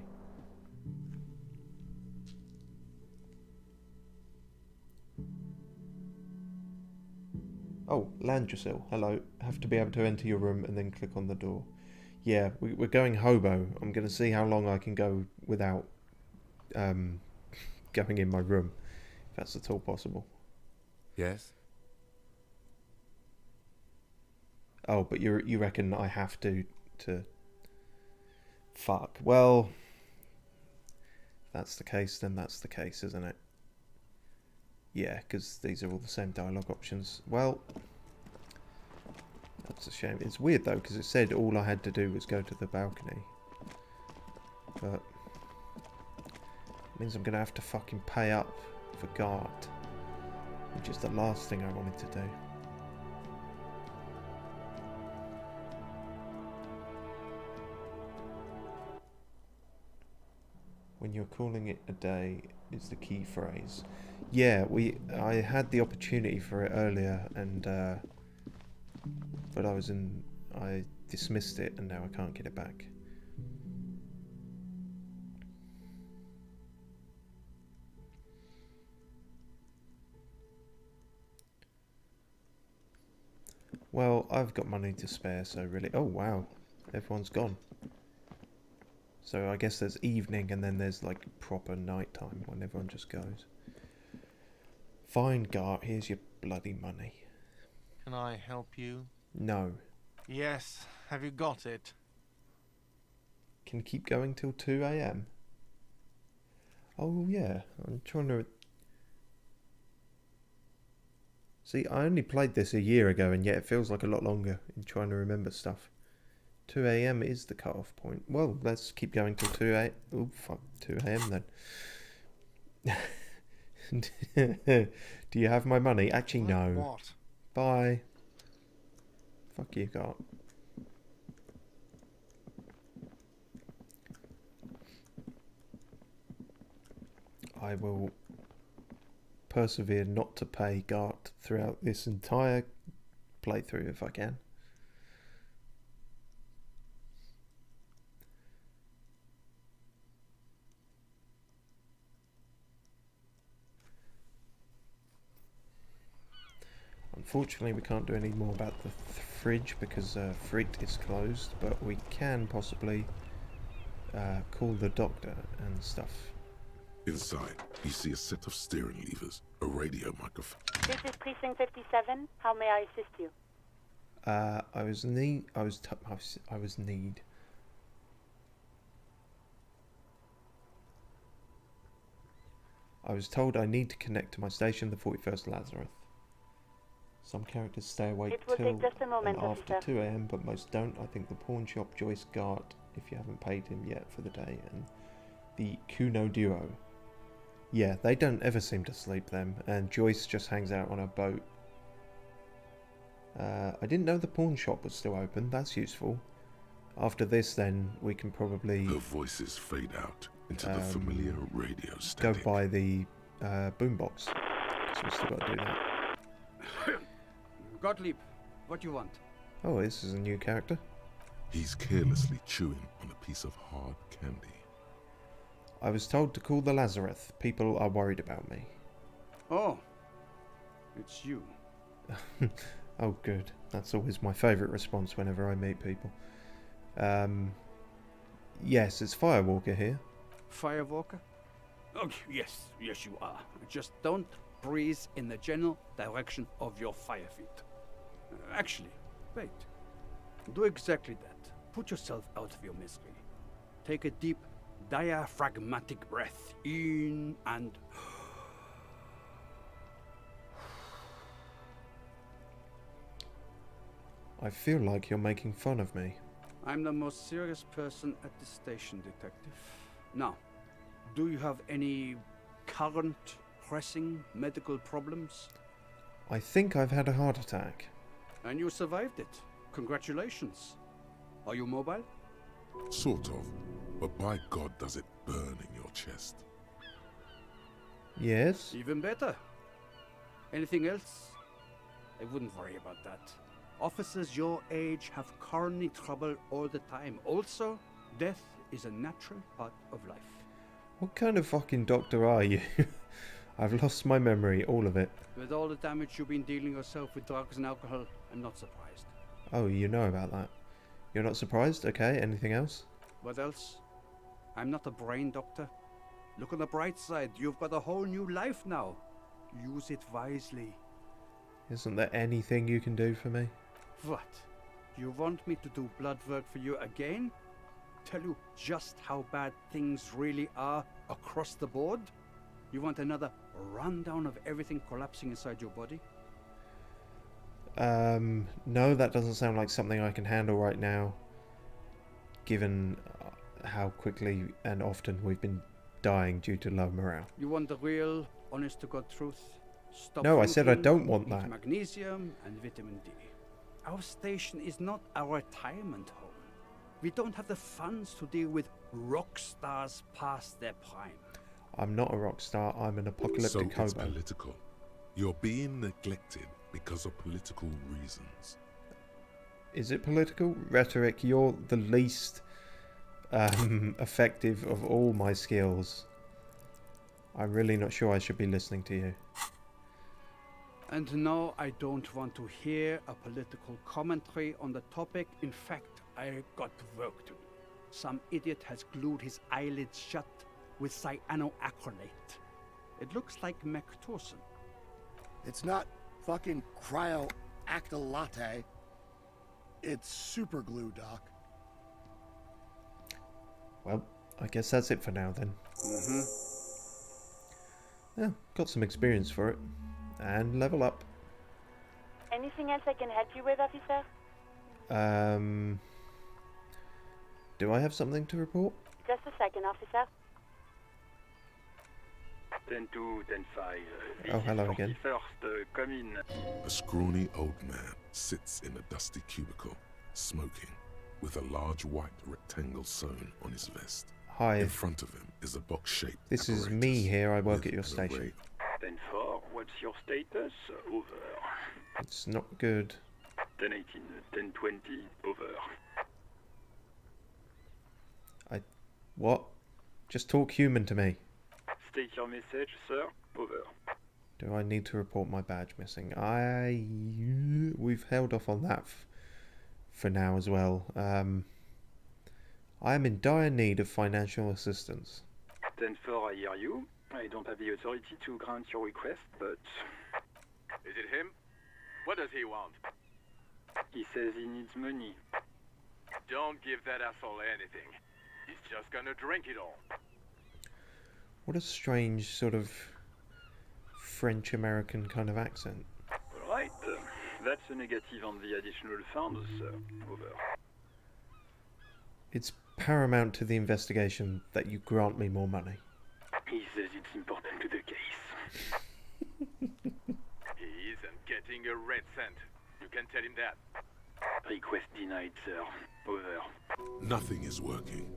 Oh, landrasil. Hello. Have to be able to enter your room and then click on the door. Yeah, we're going hobo. I'm going to see how long I can go without going in my room, if that's at all possible. Yes? Oh, but you reckon I have to fuck. Well, if that's the case, then that's the case, isn't it? Yeah, because these are all the same dialogue options. Well, that's a shame. It's weird though, because it said all I had to do was go to the balcony. But it means I'm going to have to fucking pay up for guard, which is the last thing I wanted to do. When you're calling it a day is the key phrase. Yeah, I had the opportunity for it earlier, and but I dismissed it, and now I can't get it back. Well, I've got money to spare, so really... Oh, wow. Everyone's gone. So I guess there's evening, and then there's, like, proper nighttime when everyone just goes. Fine, Gart, here's your bloody money. Can I help you? No. Yes. Have you got it? Can keep going till 2 AM? Oh, yeah. I'm trying to... See, I only played this a year ago, and yet it feels like a lot longer in trying to remember stuff. 2 AM is the cut-off point. Well, let's keep going till 2 AM. Oh, fuck, 2 AM then. Do you have my money? Actually, no. What? Bye. Fuck you, Gart. I will persevere not to pay Gart throughout this entire playthrough if I can. I'm Unfortunately, we can't do any more about the fridge because fridge is closed, but we can possibly call the doctor and stuff. Inside, you see a set of steering levers, a radio microphone. This is Precinct 57. How may I assist you? I was told I need to connect to my station, the 41st Lazarus. Some characters stay awake It will till take just a moment, and after officer. 2 AM, but most don't. I think the pawn shop, Joyce Gart, if you haven't paid him yet for the day, and the Kuno duo. Yeah, they don't ever seem to sleep, them, and Joyce just hangs out on a boat. I didn't know the pawn shop was still open. That's useful. After this, then, we can probably Her voices fade out into the familiar radio go static. by the boombox. So we still got to do that. Gottlieb, what you want? Oh, this is a new character. He's carelessly chewing on a piece of hard candy. I was told to call the Lazarus. People are worried about me. Oh, it's you. Oh, good. That's always my favourite response whenever I meet people. Yes, it's Firewalker here. Firewalker? Oh, yes, you are. Just don't breathe in the general direction of your fire feet. Actually, wait. Do exactly that. Put yourself out of your misery. Take a deep, diaphragmatic breath in and... I feel like you're making fun of me. I'm the most serious person at the station, detective. Now, do you have any current pressing medical problems? I think I've had a heart attack. And you survived it. Congratulations. Are you mobile? Sort of, but by God does it burn in your chest. Yes? Even better. Anything else? I wouldn't worry about that. Officers your age have coronary trouble all the time. Also, death is a natural part of life. What kind of fucking doctor are you? I've lost my memory, all of it. With all the damage you've been dealing yourself with drugs and alcohol, I'm not surprised. Oh, you know about that. You're not surprised? Okay, anything else? What else? I'm not a brain doctor. Look on the bright side, you've got a whole new life now. Use it wisely. Isn't there anything you can do for me? What? You want me to do blood work for you again? Tell you just how bad things really are across the board? You want another rundown of everything collapsing inside your body? No, that doesn't sound like something I can handle right now, given how quickly and often we've been dying due to low morale. You want the real, honest-to-God truth? Stop No, I said I drinking, don't want eat that. magnesium and vitamin D. Our station is not a retirement home. We don't have the funds to deal with rock stars past their prime. I'm not a rock star, I'm an So apocalyptic it's hobo. political. You're being neglected because of political reasons. Is it political? Rhetoric, you're the least effective of all my skills. I'm really not sure I should be listening to you. And no, I don't want to hear a political commentary on the topic. In fact, I got work to do. Some idiot has glued his eyelids shut with cyanoacrylate. It looks like Mactorson. It's not fucking cryoactylate. It's super glue, Doc. Well, I guess that's it for now then. Yeah, got some experience for it. And level up. Anything else I can help you with, officer? Do I have something to report? Just a second, officer. 10-2, 10-5. Oh, hello again. 41st, come in. A scrawny old man sits in a dusty cubicle, smoking, with a large white rectangle sewn on his vest. Hi, In front of him is a box-shaped this is apparatus me here. I work with at your an station. array 10-4, what's your status? Over. It's not good. 10-18, 10-20, over. What? Just talk human to me. State your message, sir. Over. Do I need to report my badge missing? We've held off on that for now as well. I am in dire need of financial assistance. 10-4, I hear you. I don't have the authority to grant your request, but... Is it him? What does he want? He says he needs money. Don't give that asshole anything. He's just gonna drink it all. What a strange sort of French-American kind of accent. Alright, that's a negative on the additional funds, over. It's paramount to the investigation that you grant me more money. He says it's important to the case. He isn't getting a red cent. You can tell him that. Request denied, sir. Over. Nothing is working.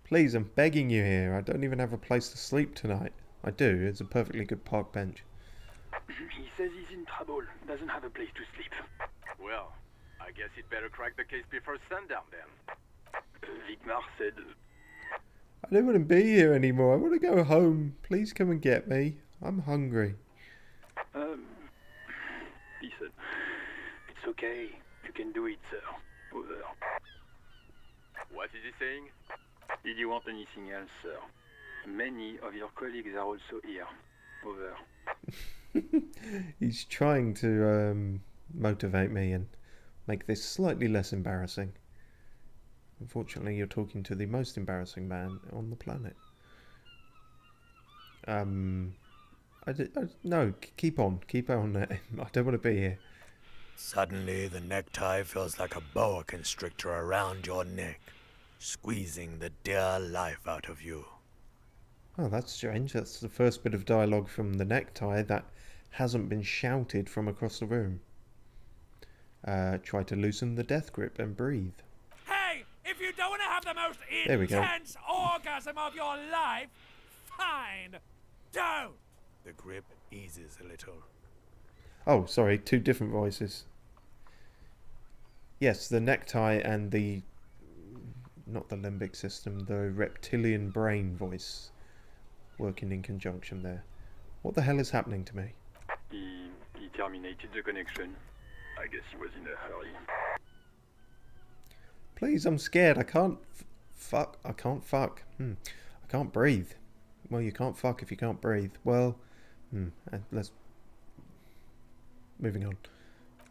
Please, I'm begging you here. I don't even have a place to sleep tonight. I do. It's a perfectly good park bench. He says he's in trouble. Doesn't have a place to sleep. Well, I guess he'd better crack the case before sundown then. Vigmar said... I don't want to be here anymore. I want to go home. Please come and get me. I'm hungry. He said... It's okay. You can do it, sir. Over. What is he saying? Did you want anything else, sir? Many of your colleagues are also here. Over. He's trying to motivate me and make this slightly less embarrassing. Unfortunately, you're talking to the most embarrassing man on the planet. No, keep on. Keep on. I don't want to be here. Suddenly, the necktie feels like a boa constrictor around your neck, squeezing the dear life out of you. Oh, that's strange. That's the first bit of dialogue from the necktie that hasn't been shouted from across the room. Try to loosen the death grip and breathe. Hey, if you don't want to have the most There we go. intense orgasm of your life, fine, don't. The grip eases a little. Oh, sorry, two different voices. Yes, the necktie and the... not the limbic system, the reptilian brain voice working in conjunction there. What the hell is happening to me? He terminated the connection. I guess he was in a hurry. Please, I'm scared. I can't fuck. I can't fuck. I can't breathe. Well, you can't fuck if you can't breathe. Well, let's... moving on.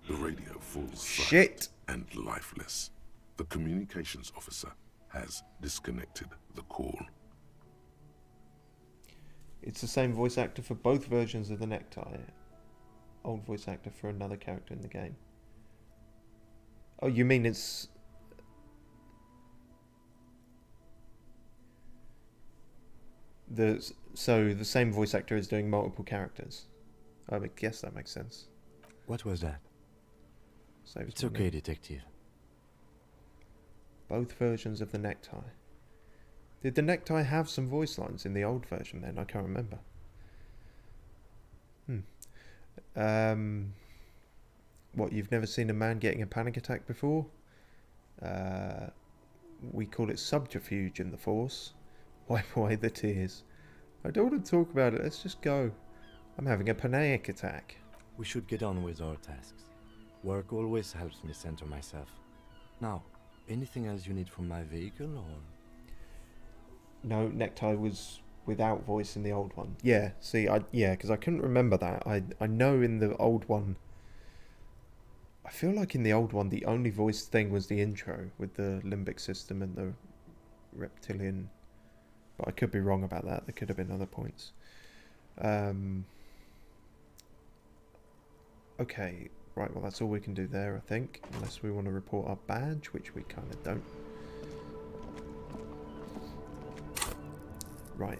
The radio falls Shit! And lifeless. The communications officer has disconnected the call. It's the same voice actor for both versions of the necktie. Old voice actor for another character in the game. Oh, you mean it's... So the same voice actor is doing multiple characters. I guess that makes sense. What was that? Saves It's money. okay, detective. Both versions of the necktie. Did the necktie have some voice lines in the old version then? I can't remember. What, you've never seen a man getting a panic attack before? We call it subterfuge in the Force. Wipe away the tears. I don't want to talk about it, let's just go. I'm having a panic attack. We should get on with our tasks. Work always helps me center myself. Now, anything else you need from my vehicle, or...? No, necktie was without voice in the old one. Yeah, see, because I couldn't remember that. I know in the old one... I feel like in the old one, the only voice thing was the intro with the limbic system and the reptilian... But I could be wrong about that. There could have been other points. Okay, right, well that's all we can do there, I think. Unless we want to report our badge, which we kind of don't. Right,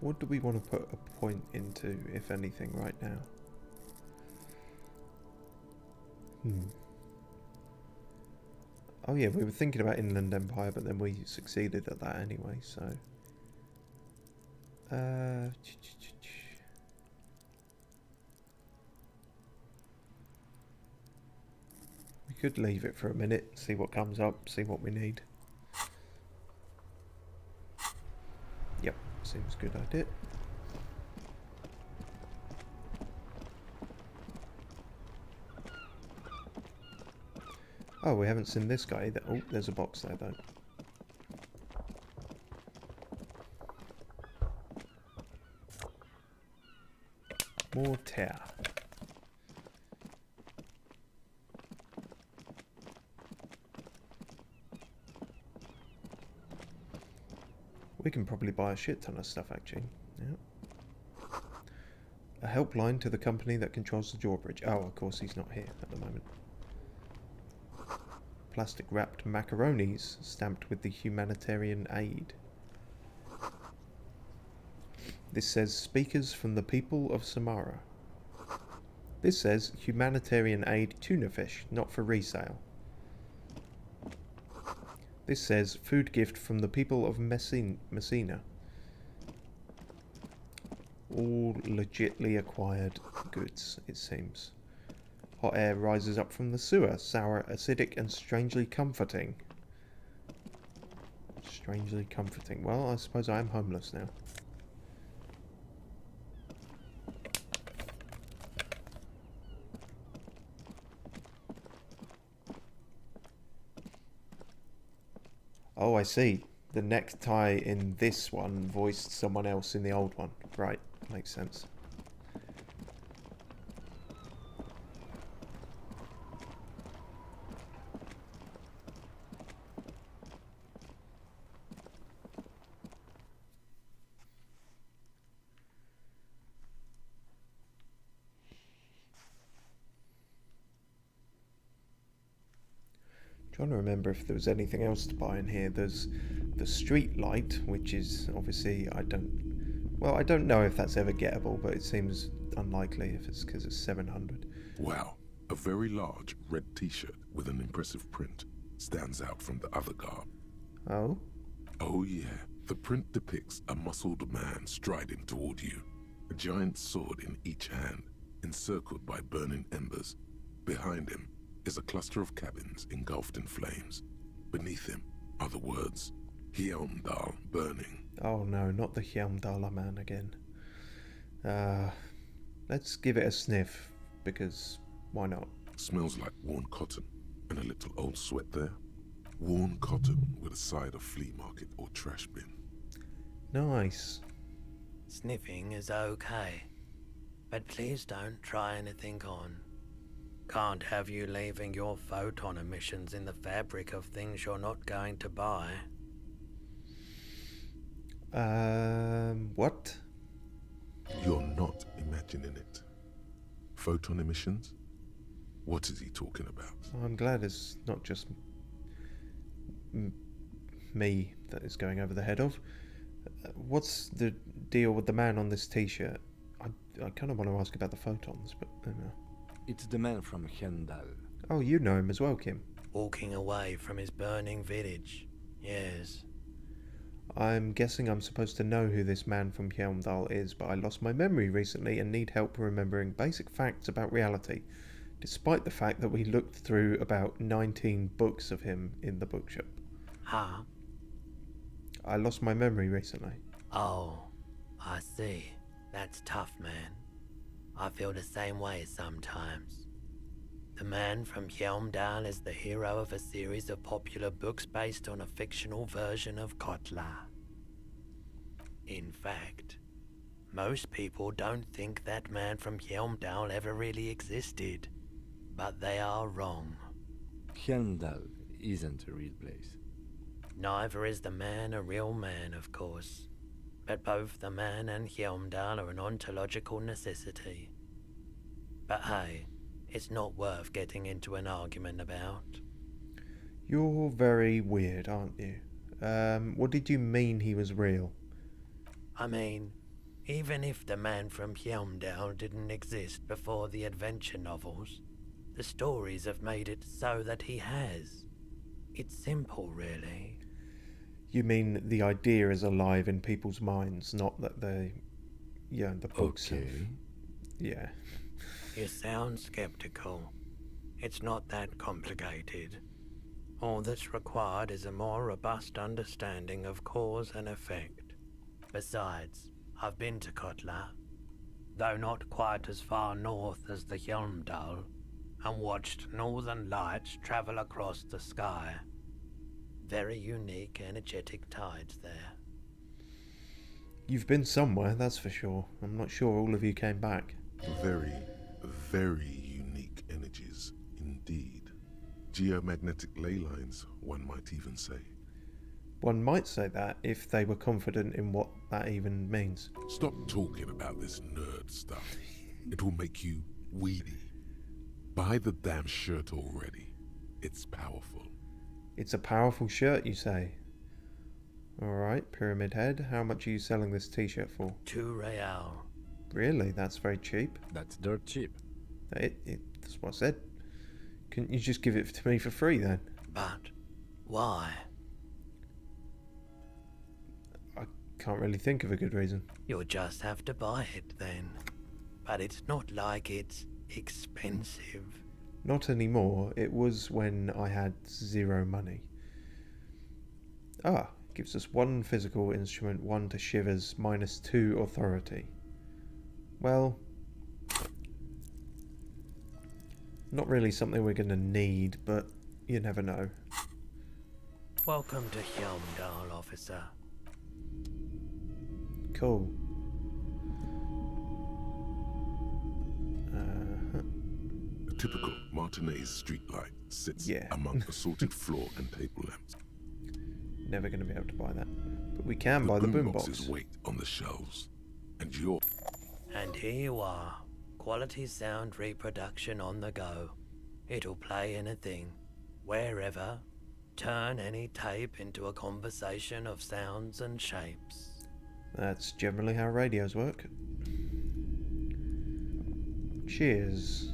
what do we want to put a point into, if anything, right now? Oh yeah, we were thinking about Inland Empire, but then we succeeded at that anyway, so... we could leave it for a minute, see what comes up, see what we need. Yep, seems a good idea. Oh, we haven't seen this guy either. Oh, there's a box there though. More tear. We can probably buy a shit ton of stuff actually. Yeah. A helpline to the company that controls the drawbridge. Oh, of course he's not here at the moment. Plastic wrapped macaronis stamped with the humanitarian aid. This says speakers from the people of Samara. This says humanitarian aid tuna fish, not for resale. This says food gift from the people of Messina. All legitly acquired goods, it seems. Hot air rises up from the sewer, sour, acidic, and strangely comforting. Strangely comforting. Well, I suppose I am homeless now. Oh, I see. The necktie in this one voiced someone else in the old one. Right, makes sense. Trying to remember if there was anything else to buy in here. There's the street light, which is obviously I don't know if that's ever gettable, but it seems unlikely if it's because it's 700. Wow, a very large red t-shirt with an impressive print stands out from the other garb. Oh? Oh yeah, the print depicts a muscled man striding toward you, a giant sword in each hand, encircled by burning embers. Behind him is a cluster of cabins engulfed in flames. Beneath him are the words, Hjelmdal burning. Oh no, not the Hjelmdala man again. Let's give it a sniff, because why not? Smells like worn cotton, and a little old sweat there. Worn cotton with a side of flea market or trash bin. Nice. Sniffing is okay, but please don't try anything on. Can't have you leaving your photon emissions in the fabric of things you're not going to buy. What? You're not imagining it. Photon emissions? What is he talking about? I'm glad it's not just me that is going over the head of. What's the deal with the man on this t-shirt? I kind of want to ask about the photons, but I don't know. It's the man from Hjelmdal. Oh, you know him as well, Kim. Walking away from his burning village. Yes. I'm guessing I'm supposed to know who this man from Hjelmdal is, but I lost my memory recently and need help remembering basic facts about reality, despite the fact that we looked through about 19 books of him in the bookshop. Huh? I lost my memory recently. Oh, I see. That's tough, man. I feel the same way sometimes. The man from Hjelmdal is the hero of a series of popular books based on a fictional version of Kotla. In fact, most people don't think that man from Hjelmdal ever really existed, but they are wrong. Hjelmdal isn't a real place. Neither is the man a real man, of course. But both the man and Hjelmdal are an ontological necessity. But hey, it's not worth getting into an argument about. You're very weird, aren't you? What did you mean he was real? I mean, even if the man from Hjelmdal didn't exist before the adventure novels, the stories have made it so that he has. It's simple, really. You mean the idea is alive in people's minds, not that they... Yeah, the books Okay. have... Yeah. You sound skeptical. It's not that complicated. All that's required is a more robust understanding of cause and effect. Besides, I've been to Kotla. Though not quite as far north as the Hjelmdal, and watched northern lights travel across the sky. Very unique, energetic tides there. You've been somewhere, that's for sure. I'm not sure all of you came back. Very, very unique energies indeed. Geomagnetic ley lines, one might even say. One might say that if they were confident in what that even means. Stop talking about this nerd stuff. It will make you weedy. Buy the damn shirt already. It's powerful. It's a powerful shirt, you say? Alright, Pyramid Head, how much are you selling this t-shirt for? 2 real. Really? That's very cheap. That's dirt cheap. That's what I said. Couldn't you just give it to me for free then? But why? I can't really think of a good reason. You'll just have to buy it then. But it's not like it's expensive. Not anymore. It was when I had 0 money. Ah, gives us 1 physical instrument, 1 to shivers, -2 authority. Well, not really something we're going to need, but you never know. Welcome to Helmdall, officer. Cool. A typical Martinez streetlight sits among assorted floor and table lamps. Never going to be able to buy that. But we can buy the boombox. Wait on the shelves. And you're... And here you are. Quality sound reproduction on the go. It'll play anything, wherever. Turn any tape into a conversation of sounds and shapes. That's generally how radios work. Cheers.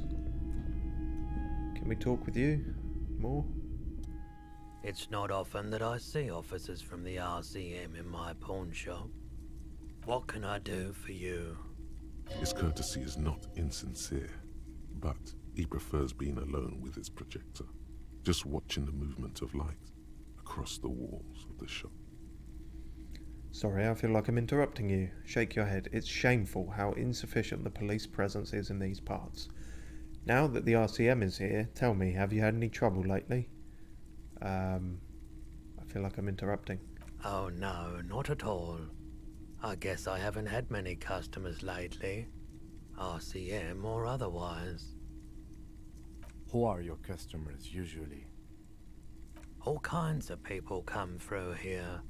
Can we talk with you more? It's not often that I see officers from the RCM in my pawn shop. What can I do for you? His courtesy is not insincere, but he prefers being alone with his projector, just watching the movement of light across the walls of the shop. Sorry, I feel like I'm interrupting you. Shake your head. It's shameful how insufficient the police presence is in these parts. Now that the RCM is here, tell me, have you had any trouble lately? I feel like I'm interrupting. Oh no, not at all. I guess I haven't had many customers lately. RCM or otherwise. Who are your customers usually? All kinds of people come through here.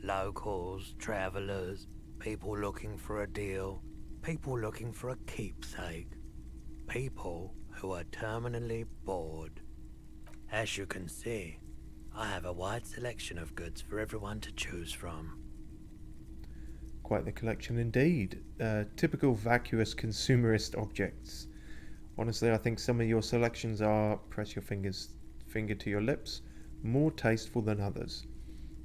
Locals, travelers, people looking for a deal, people looking for a keepsake. People who are terminally bored. As you can see, I have a wide selection of goods for everyone to choose from. Quite the collection indeed. Typical vacuous consumerist objects. Honestly, I think some of your selections are, press your finger to your lips, more tasteful than others.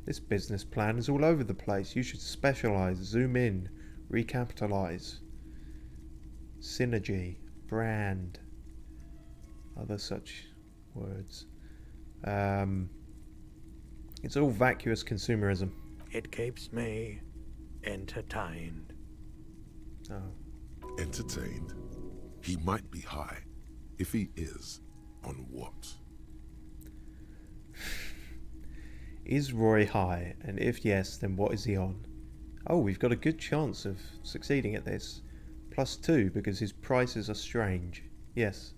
This business plan is all over the place. You should specialize, zoom in, recapitalize. Synergy, brand, other such words. It's all vacuous consumerism. It keeps me entertained. Oh. Entertained? He might be high. If he is, on what? Is Roy high? And if yes, then what is he on? Oh, we've got a good chance of succeeding at this. +2 because his prices are strange. Yes,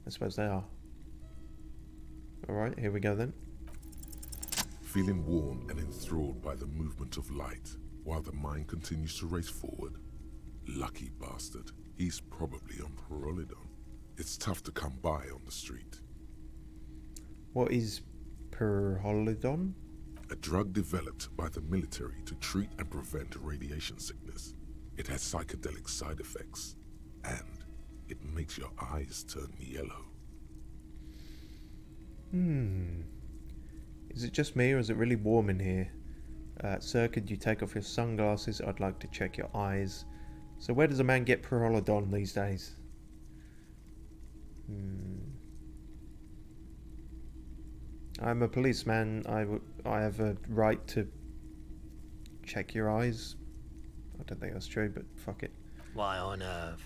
I suppose they are. Alright, here we go then. Feeling warm and enthralled by the movement of light, while the mind continues to race forward. Lucky bastard. He's probably on Pyrrolidon. It's tough to come by on the street. What is Pyrrolidon? A drug developed by the military to treat and prevent radiation sickness. It has psychedelic side effects, and it makes your eyes turn yellow. Is it just me or is it really warm in here? Sir, could you take off your sunglasses? I'd like to check your eyes. So where does a man get Pyrrolidon these days? I'm a policeman. I have a right to check your eyes. I don't think that's true, but fuck it. Why on earth?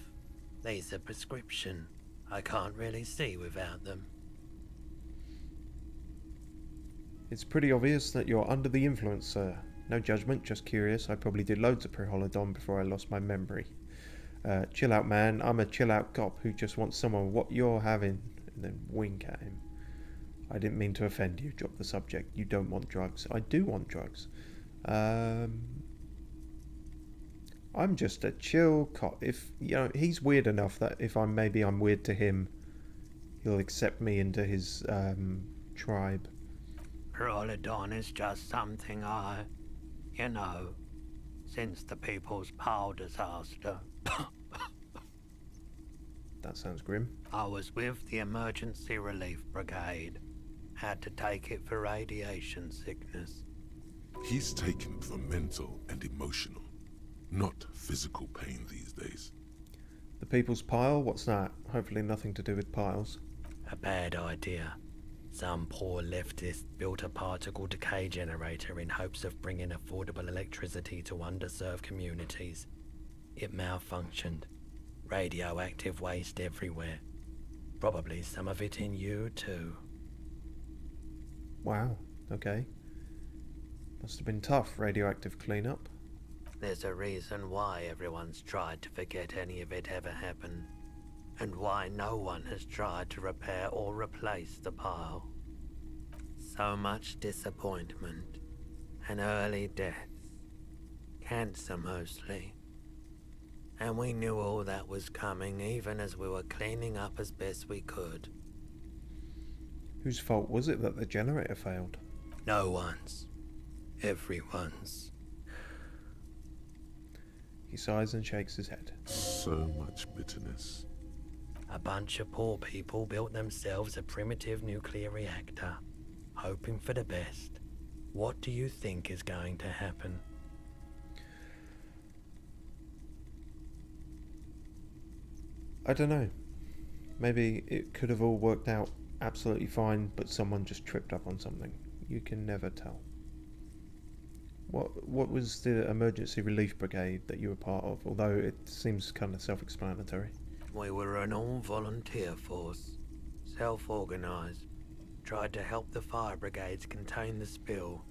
There's a prescription. I can't really see without them. It's pretty obvious that you're under the influence, sir. No judgment, just curious. I probably did loads of Preholodon before I lost my memory. Chill out, man. I'm a chill out cop who just wants someone what you're having, and then wink at him. I didn't mean to offend you. Drop the subject. You don't want drugs. I do want drugs. I'm just a chill cop. If, you know, he's weird enough that if I'm weird to him, he'll accept me into his tribe. Preholodon is just something since the People's Pile disaster. That sounds grim. I was with the Emergency Relief Brigade. Had to take it for radiation sickness. He's taken it for mental and emotional, not physical pain these days. The People's Pile? What's that? Hopefully nothing to do with piles. A bad idea. Some poor leftist built a particle decay generator in hopes of bringing affordable electricity to underserved communities. It malfunctioned. Radioactive waste everywhere. Probably some of it in you too. Wow, okay. Must have been tough, radioactive cleanup. There's a reason why everyone's tried to forget any of it ever happened, and why no one has tried to repair or replace the pile. So much disappointment, and early deaths. Cancer mostly. And we knew all that was coming even as we were cleaning up as best we could. Whose fault was it that the generator failed? No one's. Everyone's. He sighs and shakes his head. So much bitterness. A bunch of poor people built themselves a primitive nuclear reactor, hoping for the best. What do you think is going to happen? I don't know. Maybe it could have all worked out absolutely fine, but someone just tripped up on something. You can never tell. What was the emergency relief brigade that you were part of? Although it seems kind of self-explanatory. We were an all-volunteer force, self-organized. Tried to help the fire brigades contain the spill.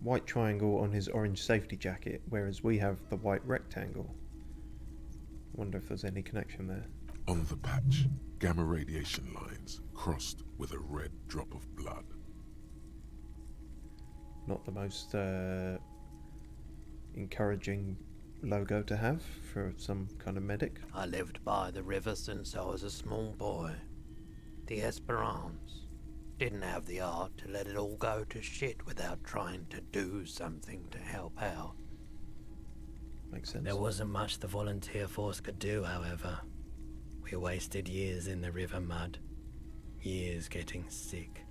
White triangle on his orange safety jacket, whereas we have the white rectangle. Wonder if there's any connection there. On the patch, gamma radiation lines crossed with a red drop of blood. Not the most encouraging logo to have for some kind of medic. I lived by the river since I was a small boy. The Esperance. Didn't have the art to let it all go to shit without trying to do something to help out. Makes sense. There wasn't much the volunteer force could do, however. We wasted years in the river mud. Years getting sick.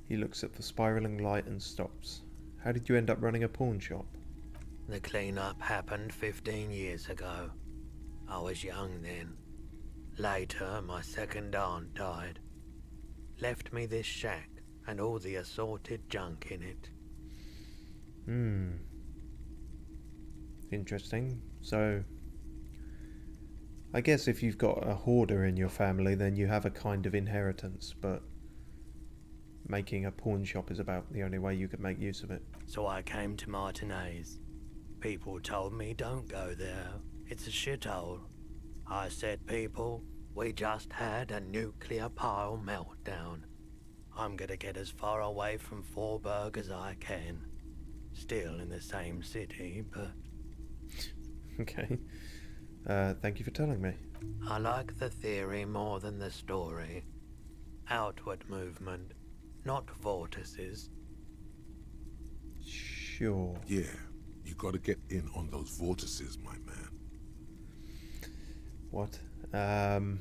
He looks at the spiraling light and stops. How did you end up running a pawn shop? The cleanup happened 15 years ago. I was young then. Later, my second aunt died. Left me this shack and all the assorted junk in it. Interesting. So, I guess if you've got a hoarder in your family, then you have a kind of inheritance, but making a pawn shop is about the only way you could make use of it. So I came to Martinez. People told me don't go there. It's a shithole. I said, people, we just had a nuclear pile meltdown. I'm gonna get as far away from Forburg as I can. Still in the same city, but... Okay. Thank you for telling me. I like the theory more than the story. Outward movement, not vortices. Sure. Yeah, you gotta get in on those vortices, my man. What? The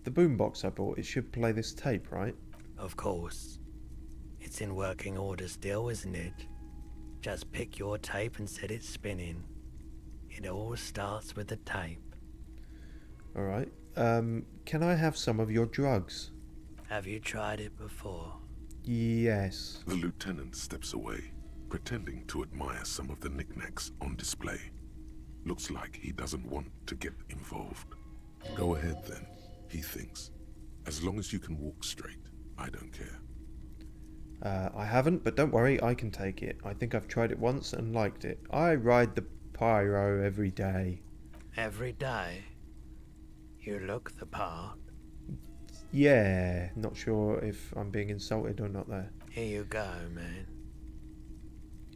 boombox I bought, it should play this tape, right? Of course. It's in working order still, isn't it? Just pick your tape and set it spinning. It all starts with the tape. Alright. Can I have some of your drugs? Have you tried it before? Yes. The lieutenant steps away, pretending to admire some of the knickknacks on display. Looks like he doesn't want to get involved. Go ahead then, he thinks. As long as you can walk straight, I don't care. I haven't, but don't worry, I can take it. I think I've tried it once and liked it. I ride the pyro every day. Every day? You look the part. Yeah, not sure if I'm being insulted or not there. Here you go, man.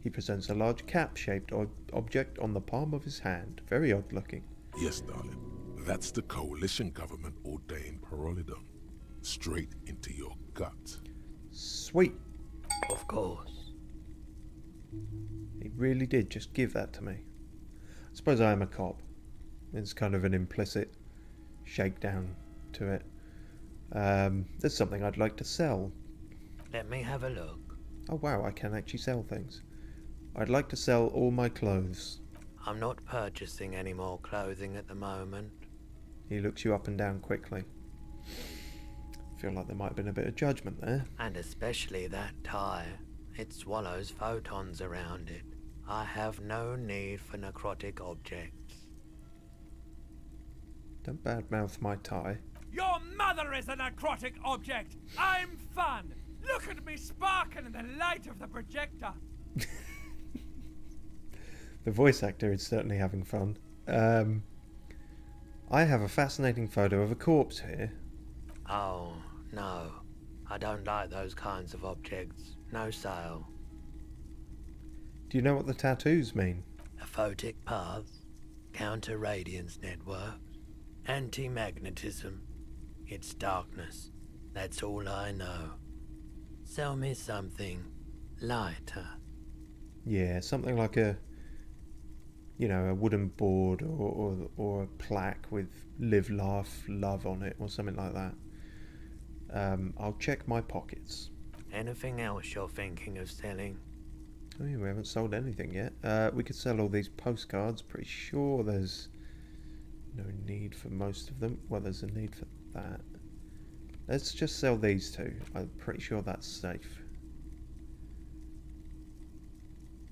He presents a large cap-shaped object on the palm of his hand. Very odd looking. Yes, darling. That's the coalition government ordained Parolidon. Straight into your gut. Sweet. Of course. He really did just give that to me. I suppose I am a cop. There's kind of an implicit shakedown to it. There's something I'd like to sell. Let me have a look. Oh wow, I can actually sell things. I'd like to sell all my clothes. I'm not purchasing any more clothing at the moment. He looks you up and down quickly. Feel like there might have been a bit of judgment there. And especially that tie. It swallows photons around it. I have no need for necrotic objects. Don't badmouth my tie. Your mother is a necrotic object. I'm fun. Look at me sparkle in the light of the projector. The voice actor is certainly having fun. I have a fascinating photo of a corpse here. Oh, no. I don't like those kinds of objects. No sale. Do you know what the tattoos mean? Aphotic paths, counter-radiance networks, anti-magnetism. It's darkness. That's all I know. Sell me something lighter. Yeah, something like a wooden board or a plaque with live, laugh, love on it or something like that. I'll check my pockets. Anything else you're thinking of selling? Oh yeah, we haven't sold anything yet. We could sell all these postcards. Pretty sure there's no need for most of them. Well, there's a need for that. Let's just sell these two. I'm pretty sure that's safe.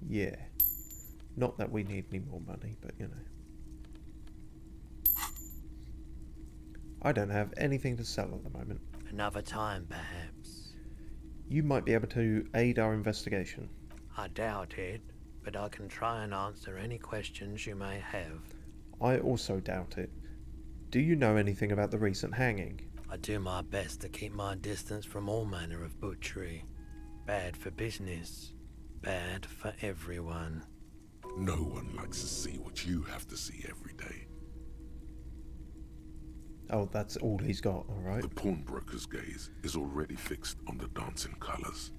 Yeah. Not that we need any more money, but you know. I don't have anything to sell at the moment. Another time, perhaps. You might be able to aid our investigation. I doubt it, but I can try and answer any questions you may have. I also doubt it. Do you know anything about the recent hanging? I do my best to keep my distance from all manner of butchery. Bad for business. Bad for everyone. No one likes to see what you have to see every day. Oh, that's all he's got, alright. The pawnbroker's gaze is already fixed on the dancing colours.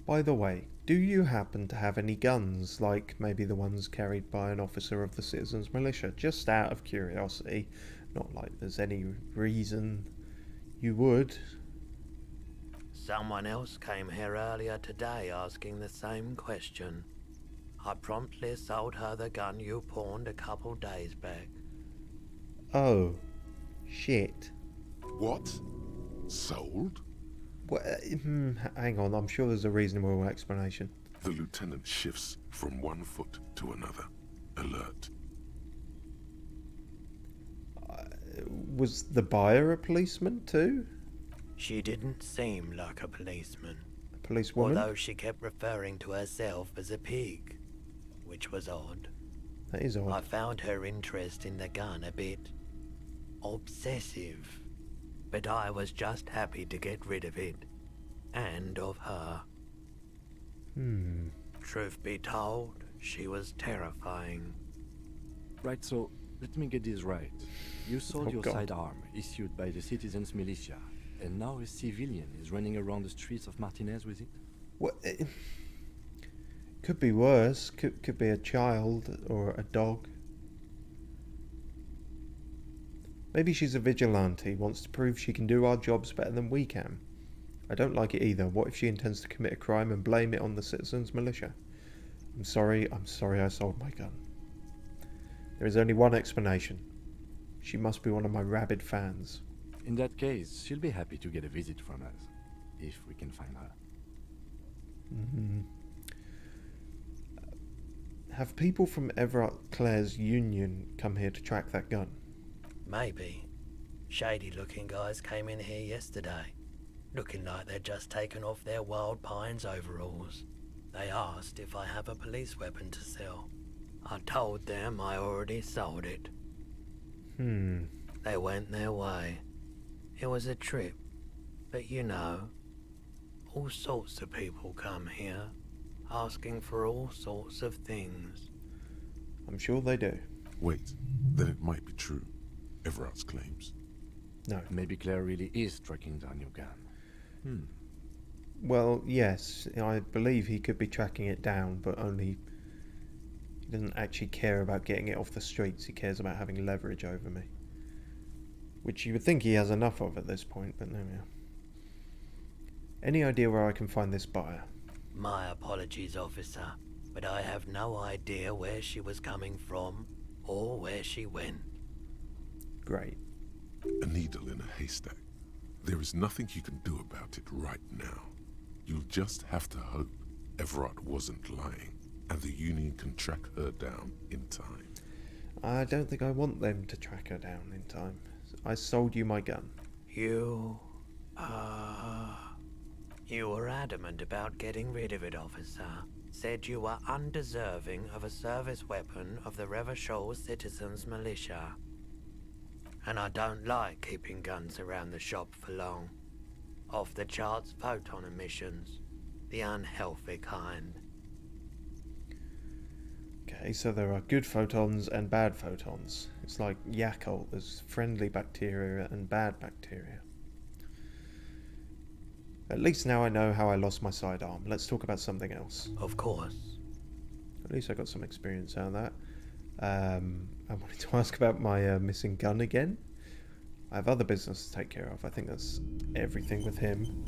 By the way, do you happen to have any guns, like maybe the ones carried by an officer of the Citizens Militia? Just out of curiosity. Not like there's any reason you would. Someone else came here earlier today asking the same question. I promptly sold her the gun you pawned a couple days back. Oh. Shit. What? Sold? What, hang on, I'm sure there's a reasonable explanation. The lieutenant shifts from one foot to another. Alert. Was the buyer a policeman too? She didn't seem like a policeman. A policewoman? Although she kept referring to herself as a pig, which was odd. That is odd. I found her interest in the gun a bit obsessive, but I was just happy to get rid of it, and of her. Truth be told, she was terrifying. Right, so let me get this right. You sold your God. sidearm, issued by the Citizens Militia, and now a civilian is running around the streets of Martinez with it? What? Could be worse. Could be a child or a dog. Maybe she's a vigilante, wants to prove she can do our jobs better than we can. I don't like it either. What if she intends to commit a crime and blame it on the Citizens Militia? I'm sorry I sold my gun. There is only one explanation. She must be one of my rabid fans. In that case, she'll be happy to get a visit from us, if we can find her. Have people from Everard Clare's union come here to track that gun? Maybe. Shady looking guys came in here yesterday, looking like they'd just taken off their Wild Pines overalls. They asked if I have a police weapon to sell. I told them I already sold it. They went their way. It was a trip. But you know, all sorts of people come here, asking for all sorts of things. I'm sure they do. Wait, then it might be true. Everard's claims. No. Maybe Claire really is tracking down your gun. Well, yes, I believe he could be tracking it down, but only... He doesn't actually care about getting it off the streets, he cares about having leverage over me. Which you would think he has enough of at this point, but no, yeah. Any idea where I can find this buyer? My apologies, officer, but I have no idea where she was coming from, or where she went. Great. A needle in a haystack. There is nothing you can do about it right now. You'll just have to hope Everard wasn't lying, and the Union can track her down in time. I don't think I want them to track her down in time. I sold you my gun. You were adamant about getting rid of it, officer. Said you were undeserving of a service weapon of the Revachol Citizens Militia. And I don't like keeping guns around the shop for long. Off the charts photon emissions. The unhealthy kind. Okay, so there are good photons and bad photons. It's like Yakult, there's friendly bacteria and bad bacteria. At least now I know how I lost my sidearm. Let's talk about something else. Of course. At least I got some experience out of that. I wanted to ask about my missing gun again. I have other business to take care of. I think that's everything with him.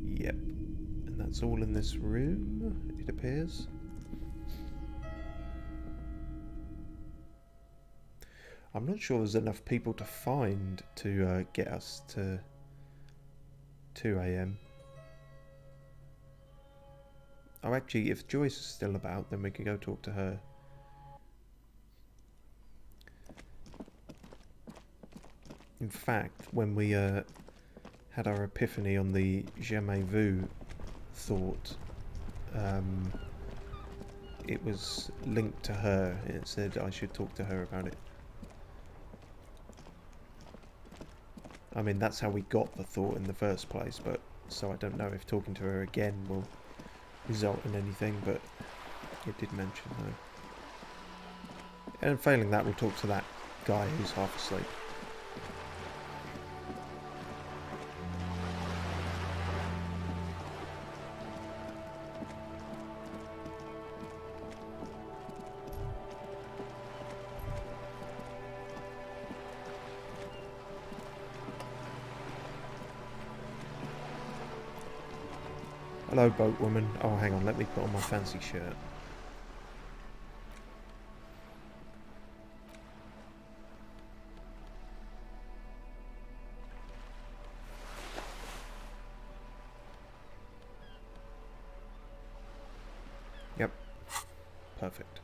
Yep. And that's all in this room, it appears. I'm not sure there's enough people to find to get us to 2 AM. Oh, actually, if Joyce is still about, then we can go talk to her. In fact, when we had our epiphany on the jamais vu thought, it was linked to her. It said I should talk to her about it. I mean, that's how we got the thought in the first place, but so I don't know if talking to her again will result in anything, but it did mention her. And failing that, we'll talk to that guy who's half asleep. Hello, boat woman. Oh, hang on, let me put on my fancy shirt. Yep. Perfect.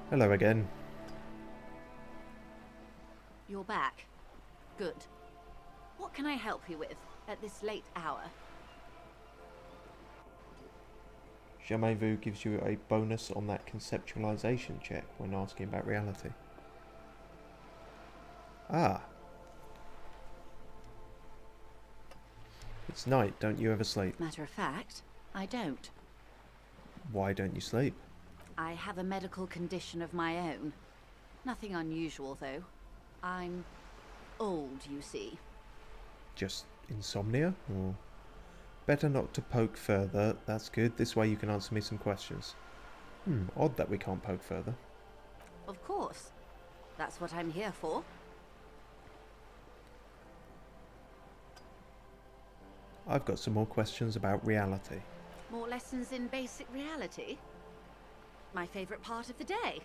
Hello again. You're back. Good. What can I help you with at this late hour? Jamais vu gives you a bonus on that conceptualization check when asking about reality. Ah. It's night, don't you ever sleep? Matter of fact, I don't. Why don't you sleep? I have a medical condition of my own. Nothing unusual, though. I'm old, you see. Just insomnia? Or better not to poke further. That's good. This way you can answer me some questions. Odd that we can't poke further. Of course. That's what I'm here for. I've got some more questions about reality. More lessons in basic reality? My favorite part of the day.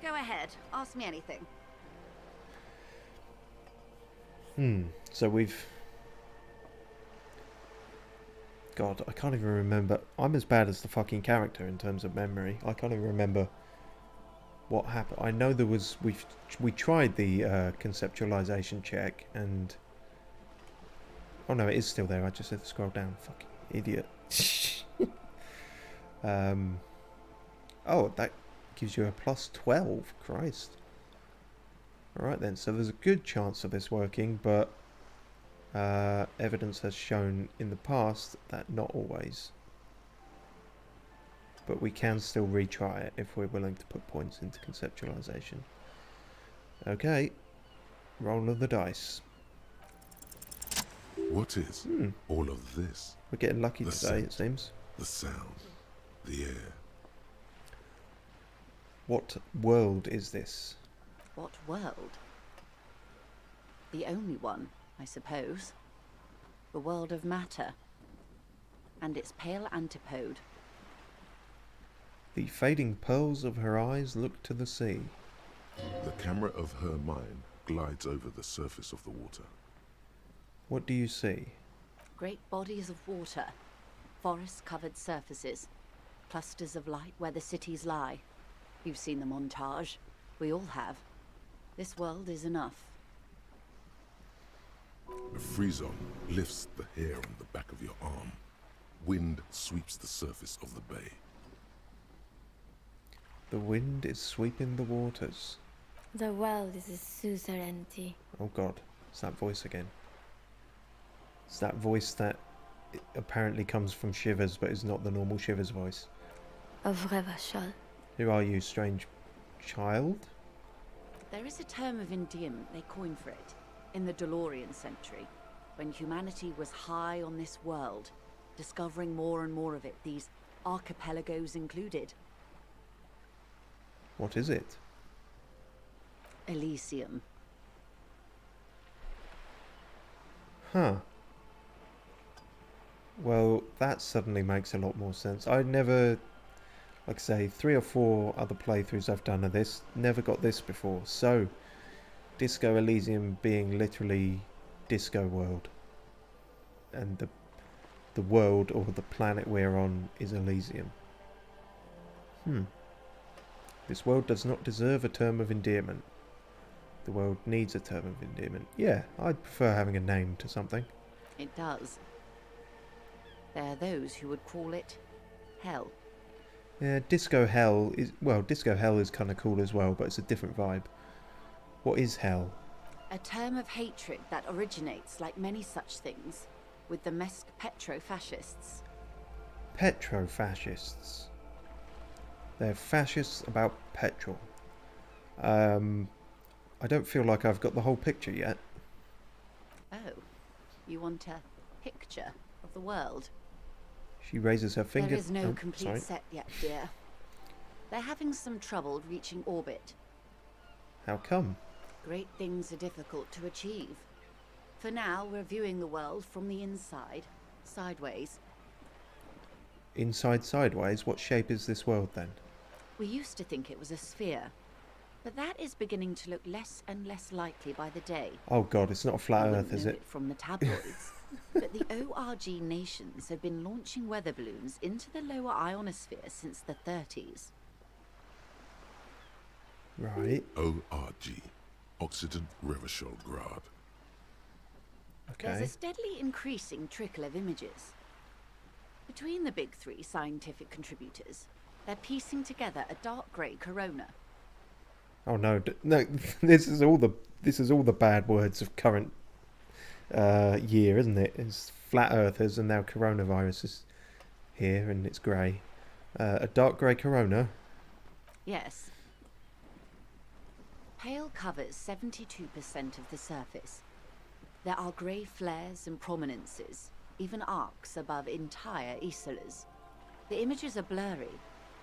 Go ahead, ask me anything. So we've God, I can't even remember. I'm as bad as the fucking character in terms of memory. I can't even remember what happened. I know there was... We tried the conceptualization check and... Oh no, it is still there. I just had to scroll down. Fucking idiot. Oh, that gives you a plus 12. Christ. Alright then, so there's a good chance of this working, but evidence has shown in the past that not always. But we can still retry it if we're willing to put points into conceptualization. Okay, roll of the dice. What is all of this? We're getting lucky The today, scent, it seems. The sound, the air. What world is this? What world? The only one, I suppose. The world of matter. And its pale antipode. The fading pearls of her eyes look to the sea. The camera of her mind glides over the surface of the water. What do you see? Great bodies of water. Forest-covered surfaces. Clusters of light where the cities lie. You've seen the montage. We all have. This world is enough. A frisson lifts the hair on the back of your arm. Wind sweeps the surface of the bay. The wind is sweeping the waters. The world is a suzerainty. Oh god, it's that voice again. It's that voice that apparently comes from Shivers, but is not the normal Shivers voice. Of Revachol. Who are you, strange child? There is a term of endearment they coined for it, in the DeLorean century, when humanity was high on this world, discovering more and more of it, these archipelagos included. What is it? Elysium. Huh. Well, that suddenly makes a lot more sense. I never... Like I say, 3 or 4 other playthroughs I've done of this, never got this before. So, Disco Elysium being literally Disco World. And the world, or the planet we're on, is Elysium. This world does not deserve a term of endearment. The world needs a term of endearment. Yeah, I'd prefer having a name to something. It does. There are those who would call it hell. Yeah, Disco Hell is... Well, Disco Hell is kind of cool as well, but it's a different vibe. What is hell? A term of hatred that originates, like many such things, with the Mesk petro-fascists. Petro-fascists. They're fascists about petrol. I don't feel like I've got the whole picture yet. Oh, you want a picture of the world? She raises her finger. There is no oh, complete sorry. set yet, dear. They're having some trouble reaching orbit. How come? Great things are difficult to achieve. For now, we're viewing the world from the inside, sideways. Inside sideways? What shape is this world then? We used to think it was a sphere, but that is beginning to look less and less likely by the day. Oh god, it's not a flat You earth, wouldn't is know it? From the tabloids. But the ORG nations have been launching weather balloons into the lower ionosphere since the 30s. Right. ORG. Occident Revachol Grad. There's Okay. a steadily increasing trickle of images. Between the big 3 scientific contributors, they're piecing together a dark grey corona. Oh no, no! This is all the bad words of current year, isn't it? It's flat earthers and now coronavirus is here and it's grey. A dark grey corona. Yes. Pale covers 72% of the surface. There are grey flares and prominences, even arcs above entire isolas. The images are blurry,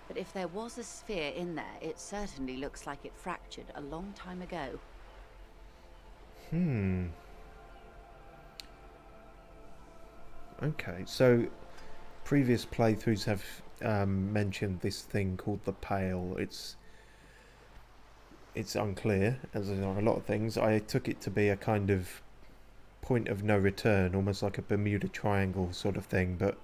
but if there was a sphere in there, it certainly looks like it fractured a long time ago. Okay, so previous playthroughs have mentioned this thing called the Pale. It's unclear, as there are a lot of things. I took it to be a kind of point of no return, almost like a Bermuda Triangle sort of thing, but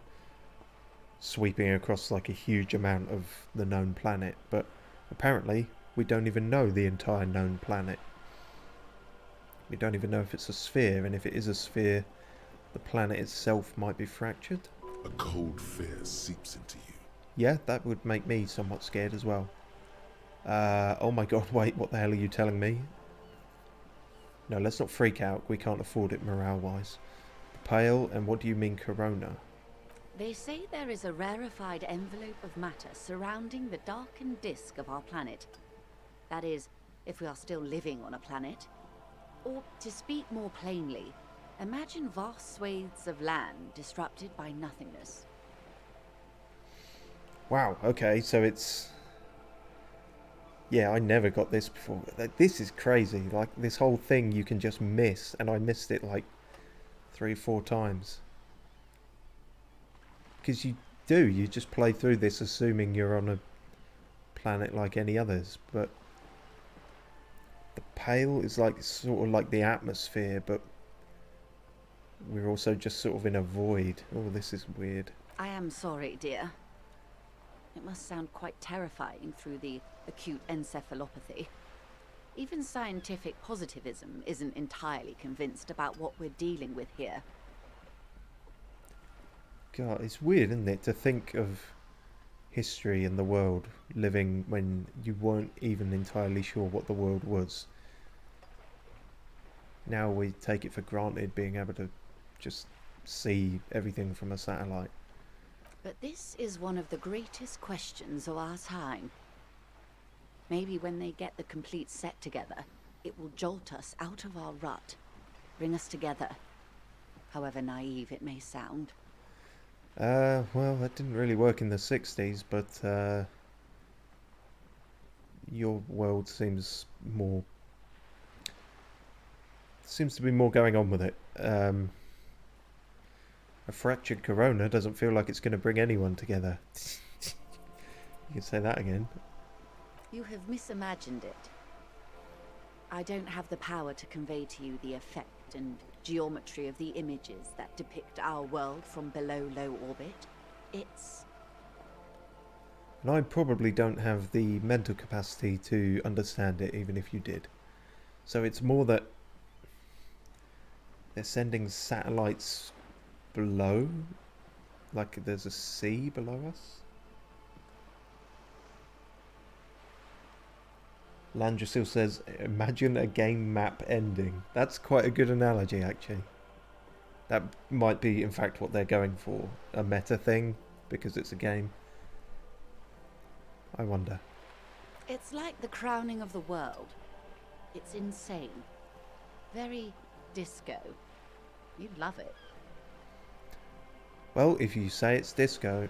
sweeping across like a huge amount of the known planet, but apparently we don't even know the entire known planet. We don't even know if it's a sphere, and if it is a sphere, the planet itself might be fractured. A cold fear seeps into you. Yeah, that would make me somewhat scared as well. Oh my god, wait, what the hell are you telling me? No, let's not freak out. We can't afford it morale-wise. Pale, and what do you mean corona? They say there is a rarefied envelope of matter surrounding the darkened disk of our planet. That is, if we are still living on a planet. Or, to speak more plainly, imagine vast swathes of land disrupted by nothingness. Wow, okay, so it's... Yeah, I never got this before. This is crazy. Like, this whole thing you can just miss, and I missed it like 3 or 4 times. Because you do, you just play through this assuming you're on a planet like any others, but the pale is like sort of like the atmosphere, but we're also just sort of in a void. Oh, this is weird. I am sorry, dear. It must sound quite terrifying through the acute encephalopathy. Even scientific positivism isn't entirely convinced about what we're dealing with here. God, it's weird, isn't it, to think of history and the world living when you weren't even entirely sure what the world was. Now we take it for granted being able to just see everything from a satellite. But this is one of the greatest questions of our time. Maybe when they get the complete set together, it will jolt us out of our rut, bring us together, however naive it may sound. Well, that didn't really work in the 60s, but your world seems to be more going on with it. A fractured corona doesn't feel like it's going to bring anyone together. You can say that again. You have misimagined it. I don't have the power to convey to you the effect and geometry of the images that depict our world from below low orbit. It's... And I probably don't have the mental capacity to understand it, even if you did. So it's more that they're sending satellites below, like there's a sea below us. Landrasil says, imagine a game map ending. That's quite a good analogy, actually. That might be, in fact, what they're going for. A meta thing, because it's a game. I wonder. It's like the crowning of the world. It's insane. Very disco. You'd love it. Well, if you say it's disco,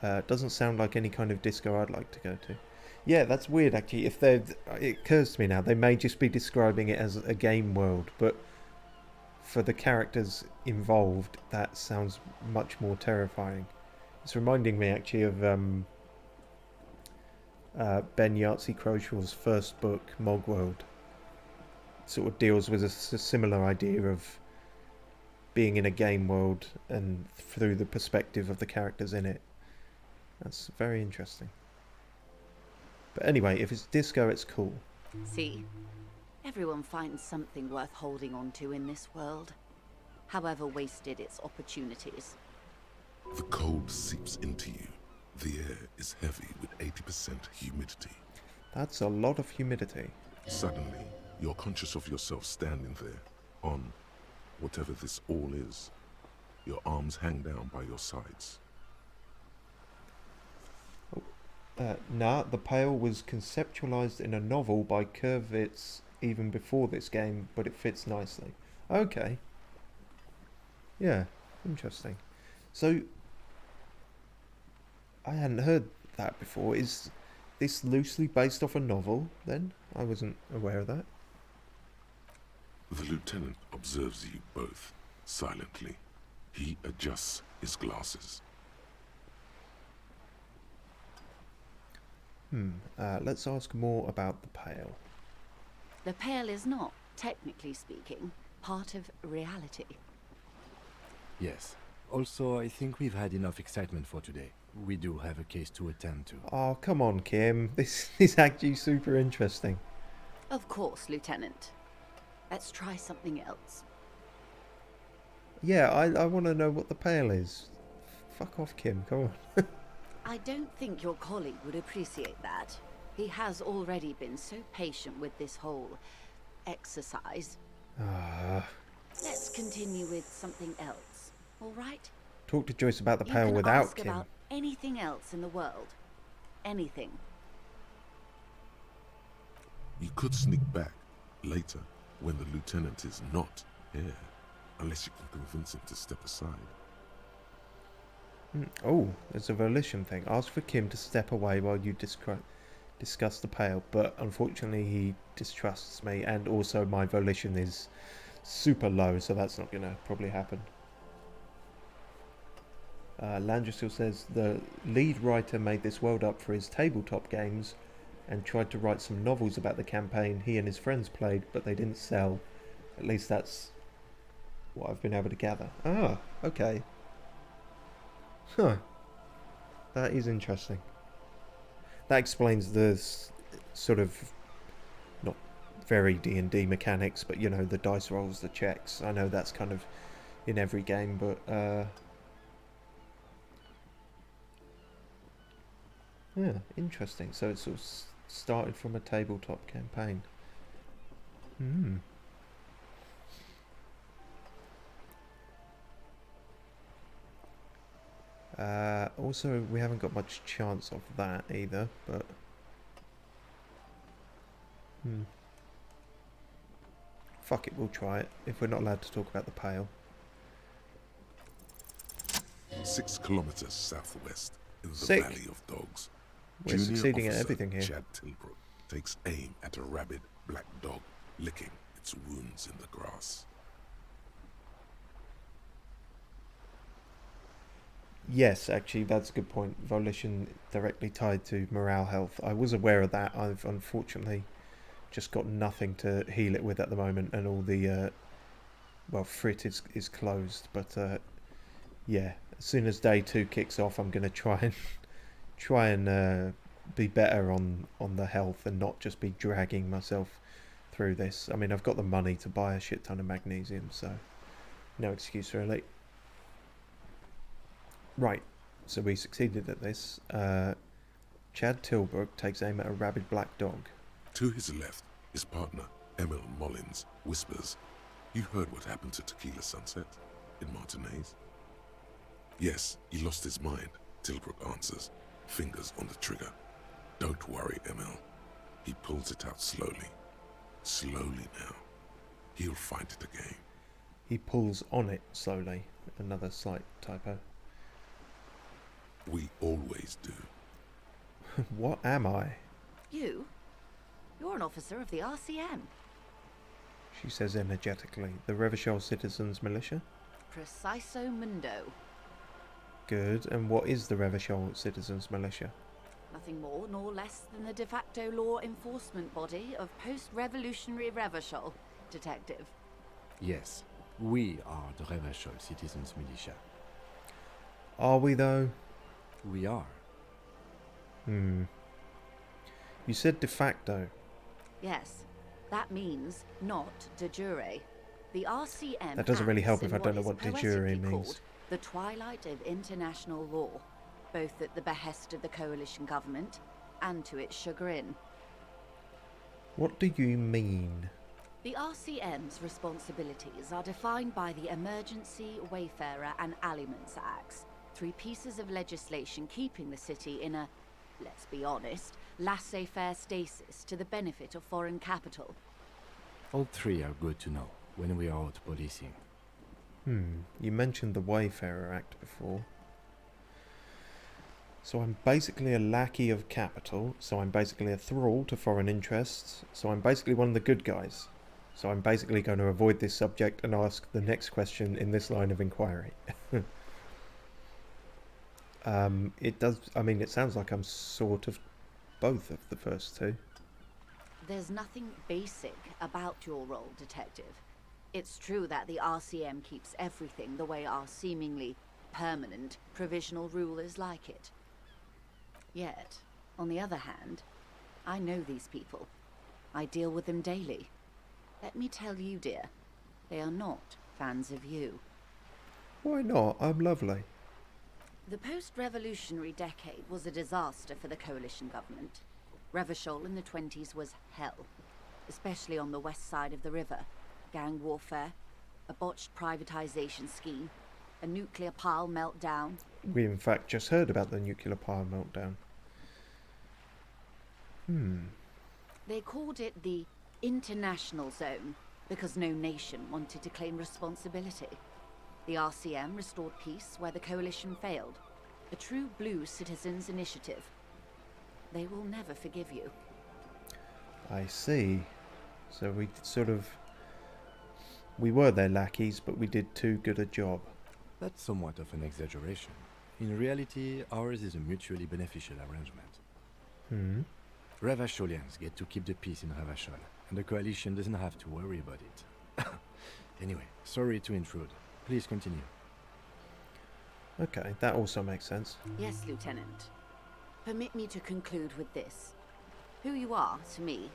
it doesn't sound like any kind of disco I'd like to go to. Yeah, that's weird actually. It occurs to me now, they may just be describing it as a game world, but for the characters involved, that sounds much more terrifying. It's reminding me actually of Ben Yahtzee Crowshaw's first book, MacLeod. It sort of deals with a similar idea of being in a game world and through the perspective of the characters in it. That's very interesting. But anyway, if it's disco, it's cool. See, everyone finds something worth holding on to in this world, however wasted its opportunities. The cold seeps into you. The air is heavy with 80% humidity. That's a lot of humidity. Suddenly, you're conscious of yourself standing there, on whatever this all is. Your arms hang down by your sides. Nah, the Pale was conceptualized in a novel by Kurvitz even before this game, but it fits nicely. Okay. Yeah, interesting. So, I hadn't heard that before. Is this loosely based off a novel, then? I wasn't aware of that. The lieutenant observes you both, silently. He adjusts his glasses. Let's ask more about the Pale. The Pale is not, technically speaking, part of reality. Yes, Also, I think we've had enough excitement for today. We do have a case to attend to. Oh, come on, Kim. This is actually super interesting. Of course, Lieutenant. Let's try something else. Yeah, I want to know what the pail is. Fuck off, Kim. Come on. I don't think your colleague would appreciate that. He has already been so patient with this whole exercise. Let's continue with something else, all right? Talk to Joyce about the You pail can without ask Kim. about anything else in the world. Anything. You could sneak back later when the lieutenant is not here, unless you can convince him to step aside. Oh, there's a volition thing. Ask for Kim to step away while you discuss the pail, but unfortunately he distrusts me, and also my volition is super low, so that's not gonna probably happen. Landrasil says the lead writer made this world up for his tabletop games and tried to write some novels about the campaign he and his friends played, but they didn't sell. At least that's what I've been able to gather. Ah, okay. Huh. That is interesting. That explains the sort of not very D&D mechanics, but you know, the dice rolls, the checks. I know that's kind of in every game, but yeah, interesting. So it sort of started from a tabletop campaign. Also, we haven't got much chance of that either, but fuck it, we'll try it if we're not allowed to talk about the pail. 6 kilometers southwest in the Sick. Valley of Dogs. We're Junior succeeding at officer everything here. Chad Tilbrook takes aim at a rabid black dog, licking its wounds in the grass. Yes, actually, that's a good point. Volition directly tied to morale health. I was aware of that. I've unfortunately just got nothing to heal it with at the moment, and all the well, Frit is closed. But yeah, as soon as day 2 kicks off, I'm gonna try and be better on the health and not just be dragging myself through this. I mean, I've got the money to buy a shit ton of magnesium, so no excuse really. Right, so we succeeded at this. Chad Tilbrook takes aim at a rabid black dog. To his left, his partner, Emil Mullins, whispers, "You heard what happened to Tequila Sunset in Martinez?" "Yes, he lost his mind," Tilbrook answers, fingers on the trigger. "Don't worry, Emil." He pulls it out slowly. Slowly now. He'll find it again. He pulls on it slowly. Another slight typo. We always do. What am I? You? You're an officer of the RCM. She says energetically. The Revachol Citizens Militia? Preciso mundo. Good. And what is the Revachol Citizens Militia? Nothing more nor less than the de facto law enforcement body of post-revolutionary Revachol, Detective. Yes, we are the Revachol Citizens Militia. Are we though? We are. You said de facto. Yes, that means not de jure. The RCM That doesn't really help acts if I in don't know is what de jure poetically means. called the twilight of international law, both at the behest of the coalition government and to its chagrin. What do you mean? The RCM's responsibilities are defined by the Emergency, Wayfarer and Aliments Acts, 3 pieces of legislation keeping the city in a, let's be honest, laissez-faire stasis to the benefit of foreign capital. All 3 are good to know when we are out policing. You mentioned the Wayfarer Act before. So I'm basically a lackey of capital, so I'm basically a thrall to foreign interests, so I'm basically one of the good guys. So I'm basically going to avoid this subject and ask the next question in this line of inquiry. It sounds like I'm sort of both of the first 2. There's nothing basic about your role, Detective. It's true that the RCM keeps everything the way our seemingly permanent, provisional rulers like it. Yet, on the other hand, I know these people. I deal with them daily. Let me tell you, dear, they are not fans of you. Why not? I'm lovely. The post-revolutionary decade was a disaster for the coalition government. Revachol in the 20s was hell, especially on the west side of the river. Gang warfare, a botched privatization scheme, a nuclear pile meltdown. We in fact just heard about the nuclear power meltdown. They called it the International Zone because no nation wanted to claim responsibility. The RCM restored peace where the coalition failed. A true blue citizens' initiative. They will never forgive you. I see. So we were their lackeys, but we did too good a job. That's somewhat of an exaggeration. In reality, ours is a mutually beneficial arrangement. Ravacholians get to keep the peace in Ravachol, and the coalition doesn't have to worry about it. Anyway, sorry to intrude. Please continue. Okay, that also makes sense. Yes, Lieutenant. Permit me to conclude with this. Who you are, to me,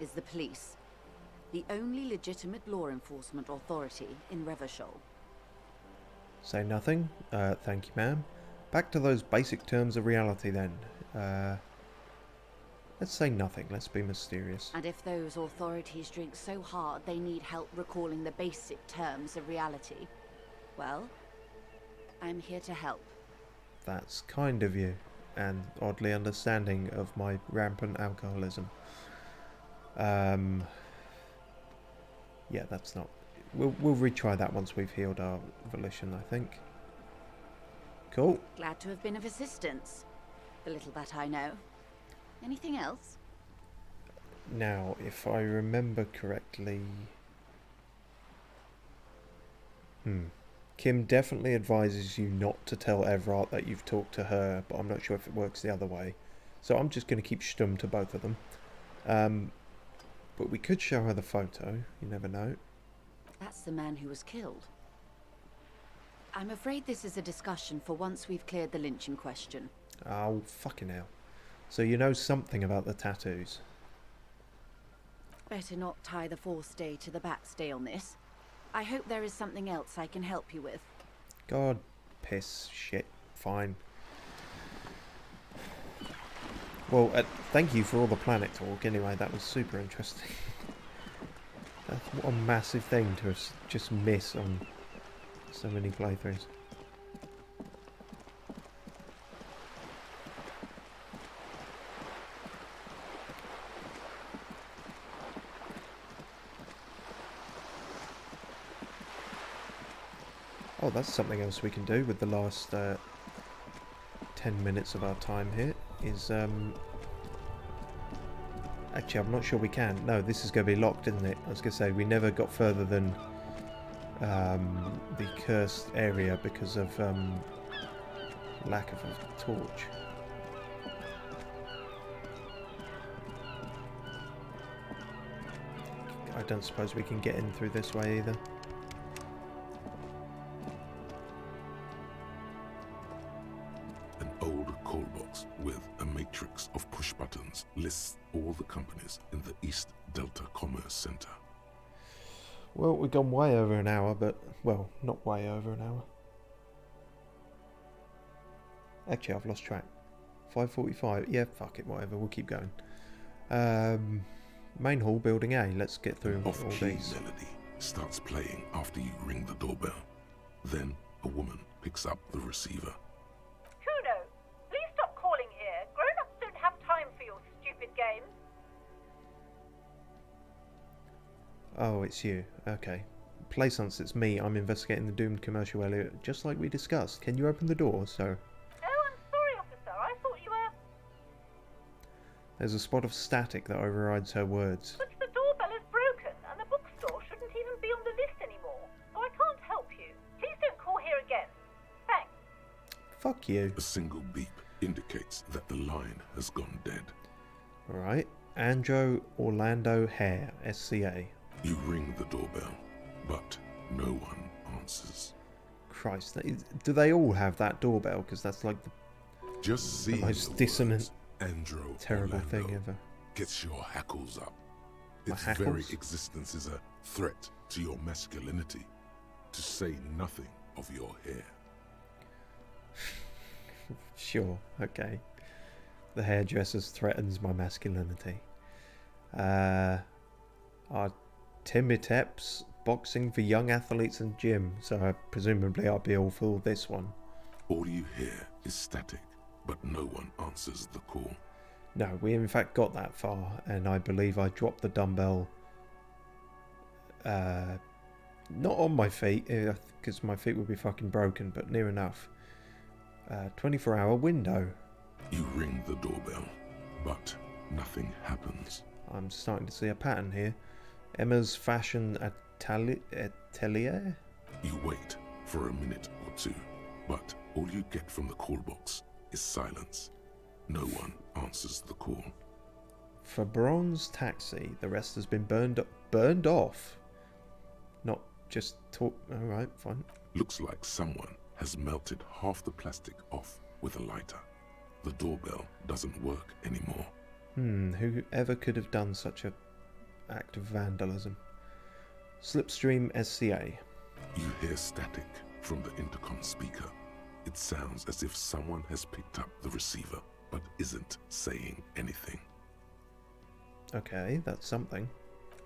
is the police. The only legitimate law enforcement authority in Revachol. Say nothing. Thank you, ma'am. Back to those basic terms of reality then. Let's say nothing. Let's be mysterious. And if those authorities drink so hard they need help recalling the basic terms of reality, well, I'm here to help. That's kind of you, and oddly understanding of my rampant alcoholism. Yeah, that's not... We'll retry that once we've healed our volition, I think. Cool. Glad to have been of assistance. The little that I know. Anything else? Now, if I remember correctly... Kim definitely advises you not to tell Everard that you've talked to her, but I'm not sure if it works the other way. So I'm just going to keep stum to both of them. But we could show her the photo, you never know. That's the man who was killed. I'm afraid this is a discussion for once we've cleared the lynching question. Oh, fucking hell. So you know something about the tattoos? Better not tie the forestay to the backstay on this. I hope there is something else I can help you with. God, piss, shit, fine. Well, thank you for all the planet talk anyway, that was super interesting. That's what a massive thing to just miss on so many playthroughs. Oh, that's something else we can do with the last 10 minutes of our time here, is actually I'm not sure we can. No, this is going to be locked, isn't it? I was going to say, we never got further than the cursed area because of lack of a torch. I don't suppose we can get in through this way either. Call box with a matrix of push buttons lists all the companies in the East Delta Commerce Center. Well, we've gone way over an hour, but, well, not way over an hour. Actually, I've lost track. 5:45. Yeah, fuck it, whatever. We'll keep going. Main hall, building A. Let's get through all these. Melody starts playing after you ring the doorbell. Then a woman picks up the receiver. Oh, it's you. Okay. Plaisance, it's me. I'm investigating the doomed commercial area, just like we discussed. Can you open the door, sir? Oh, I'm sorry, officer. I thought you were... There's a spot of static that overrides her words. But the doorbell is broken, and the bookstore shouldn't even be on the list anymore, so I can't help you. Please don't call here again. Thanks. Fuck you. A single beep indicates that the line has gone dead. Alright. Andrew Orlando Hare, SCA. You ring the doorbell, but no one answers. Christ. Do they all have that doorbell? Because that's like Just the seeing most the dissonant, words, Andro terrible Orlando, thing ever. gets your hackles up. My Its hackles? very existence is a threat to your masculinity, to say nothing of your hair. Sure, okay. The hairdressers threatens my masculinity. Timiteps, boxing for young athletes and gym, so presumably I'll be all for this one. All you hear is static, but no one answers the call. No, we in fact got that far, and I believe I dropped the dumbbell not on my feet, because my feet would be fucking broken, but near enough. 24-hour window. You ring the doorbell, but nothing happens. I'm starting to see a pattern here. Emma's fashion atelier? You wait for a minute or two, but all you get from the call box is silence. No one answers the call. For Bronze taxi, the rest has been burned off. Not just talk. Alright, fine. Looks like someone has melted half the plastic off with a lighter. The doorbell doesn't work anymore. Whoever could have done such an act of vandalism? Slipstream SCA. You hear static from the intercom speaker. It sounds as if someone has picked up the receiver, but isn't saying anything. Okay, that's something.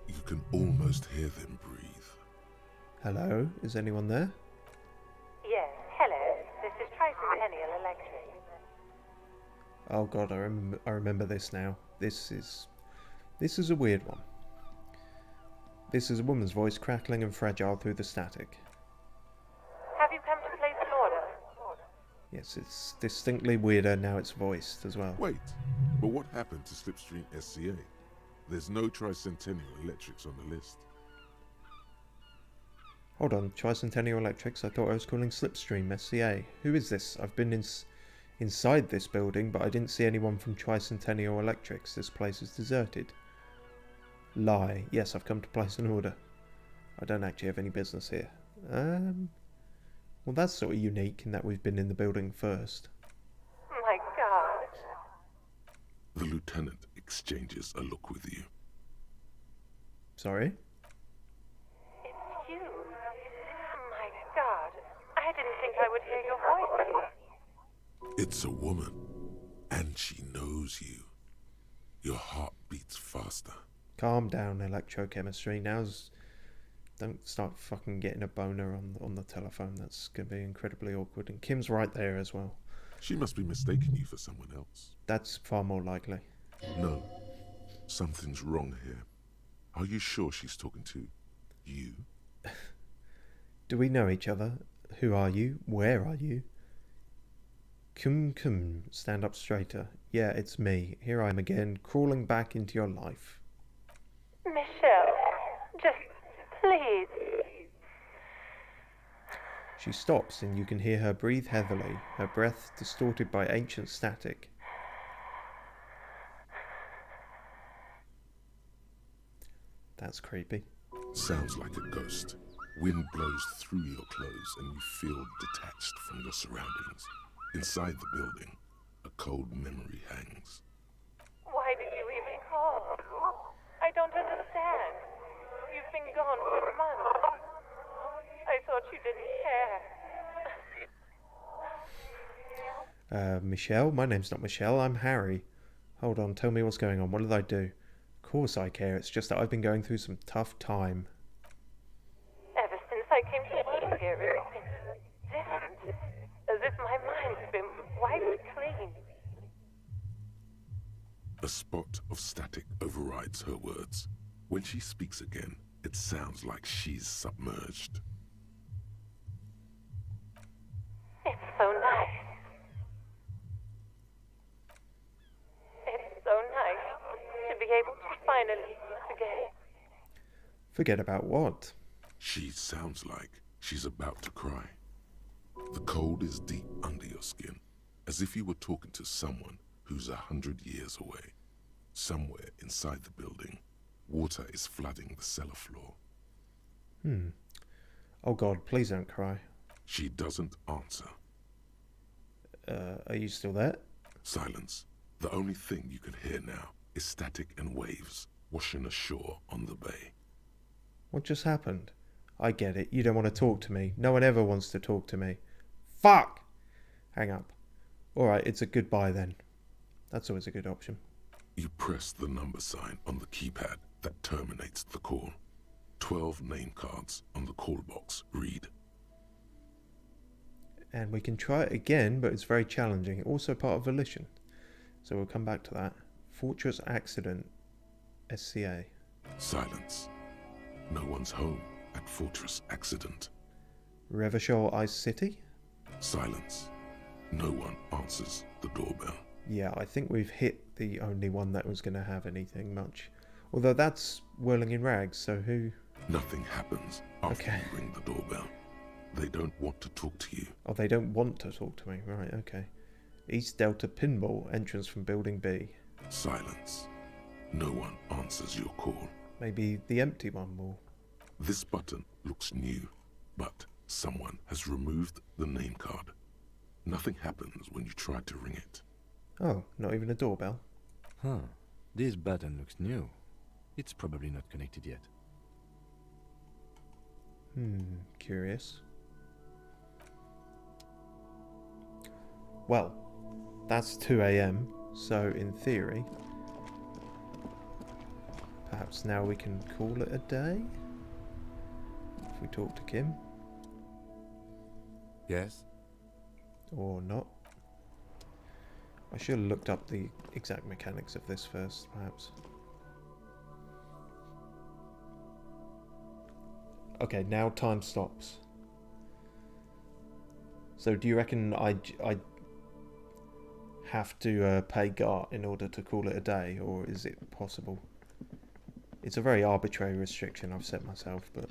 You can almost hear them breathe. Hello, is anyone there? Yes, hello. This is Tricentennial Electric. Oh god, I remember this now. This is a weird one. This is a woman's voice crackling and fragile through the static. Have you come to place an order? Yes, it's distinctly weirder now it's voiced as well. Wait, but what happened to Slipstream SCA? There's no Tricentennial Electrics on the list. Hold on, Tricentennial Electrics? I thought I was calling Slipstream SCA. Who is this? I've been inside this building, but I didn't see anyone from Tricentennial Electrics. This place is deserted. Lie. Yes, I've come to place an order. I don't actually have any business here. Well, that's sort of unique in that we've been in the building first. My God. The lieutenant exchanges a look with you. Sorry? It's you. My God. I didn't think I would hear your voice here. It's a woman, and she knows you. Your heart beats faster. Calm down, electrochemistry. Don't start fucking getting a boner on the telephone. That's going to be incredibly awkward. And Kim's right there as well. She must be mistaking you for someone else. That's far more likely. No. Something's wrong here. Are you sure she's talking to you? Do we know each other? Who are you? Where are you? Kum, stand up straighter. Yeah, it's me. Here I am again, crawling back into your life. Michelle, just please. She stops and you can hear her breathe heavily, her breath distorted by ancient static. That's creepy. Sounds like a ghost. Wind blows through your clothes and you feel detached from your surroundings. Inside the building, a cold memory hangs. Why did you even call? I don't understand. You've been gone for months. I thought you didn't care. Michelle? My name's not Michelle, I'm Harry. Hold on, tell me what's going on. What did I do? Of course I care, it's just that I've been going through some tough time. Ever since I came to work here, it's been different. As if my mind's been wiped clean. A spot of static overrides her words. When she speaks again, it sounds like she's submerged. It's so nice. It's so nice to be able to finally forget. Forget about what? She sounds like she's about to cry. The cold is deep under your skin, as if you were talking to someone who's 100 years away. Somewhere inside the building, water is flooding the cellar floor. Oh god, please don't cry. She doesn't answer. Are you still there? Silence. The only thing you can hear now is static and waves washing ashore on the bay. What just happened? I get it. You don't want to talk to me. No one ever wants to talk to me. Fuck! Hang up. Alright, it's a goodbye then. That's always a good option. You press the number sign on the keypad that terminates the call. 12 name cards on the call box read. And we can try it again, but it's very challenging. Also part of Elysium. So we'll come back to that. Fortress Accident. SCA. Silence. No one's home at Fortress Accident. Revachol Ice City? Silence. No one answers the doorbell. Yeah, I think we've hit the only one that was going to have anything much. Although that's Whirling in Rags, so who... Nothing happens after you ring the doorbell. They don't want to talk to you. Oh, they don't want to talk to me. Right, okay. East Delta Pinball, entrance from Building B. Silence. No one answers your call. Maybe the empty one will... This button looks new, but someone has removed the name card. Nothing happens when you try to ring it. Oh, not even a doorbell? Huh. This button looks new. It's probably not connected yet. Curious. Well, that's 2 AM, so in theory, perhaps now we can call it a day? If we talk to Kim? Yes? Or not? I should have looked up the exact mechanics of this first, perhaps. Okay, now time stops. So do you reckon I have to pay Gart in order to call it a day, or is it possible? It's a very arbitrary restriction I've set myself, but...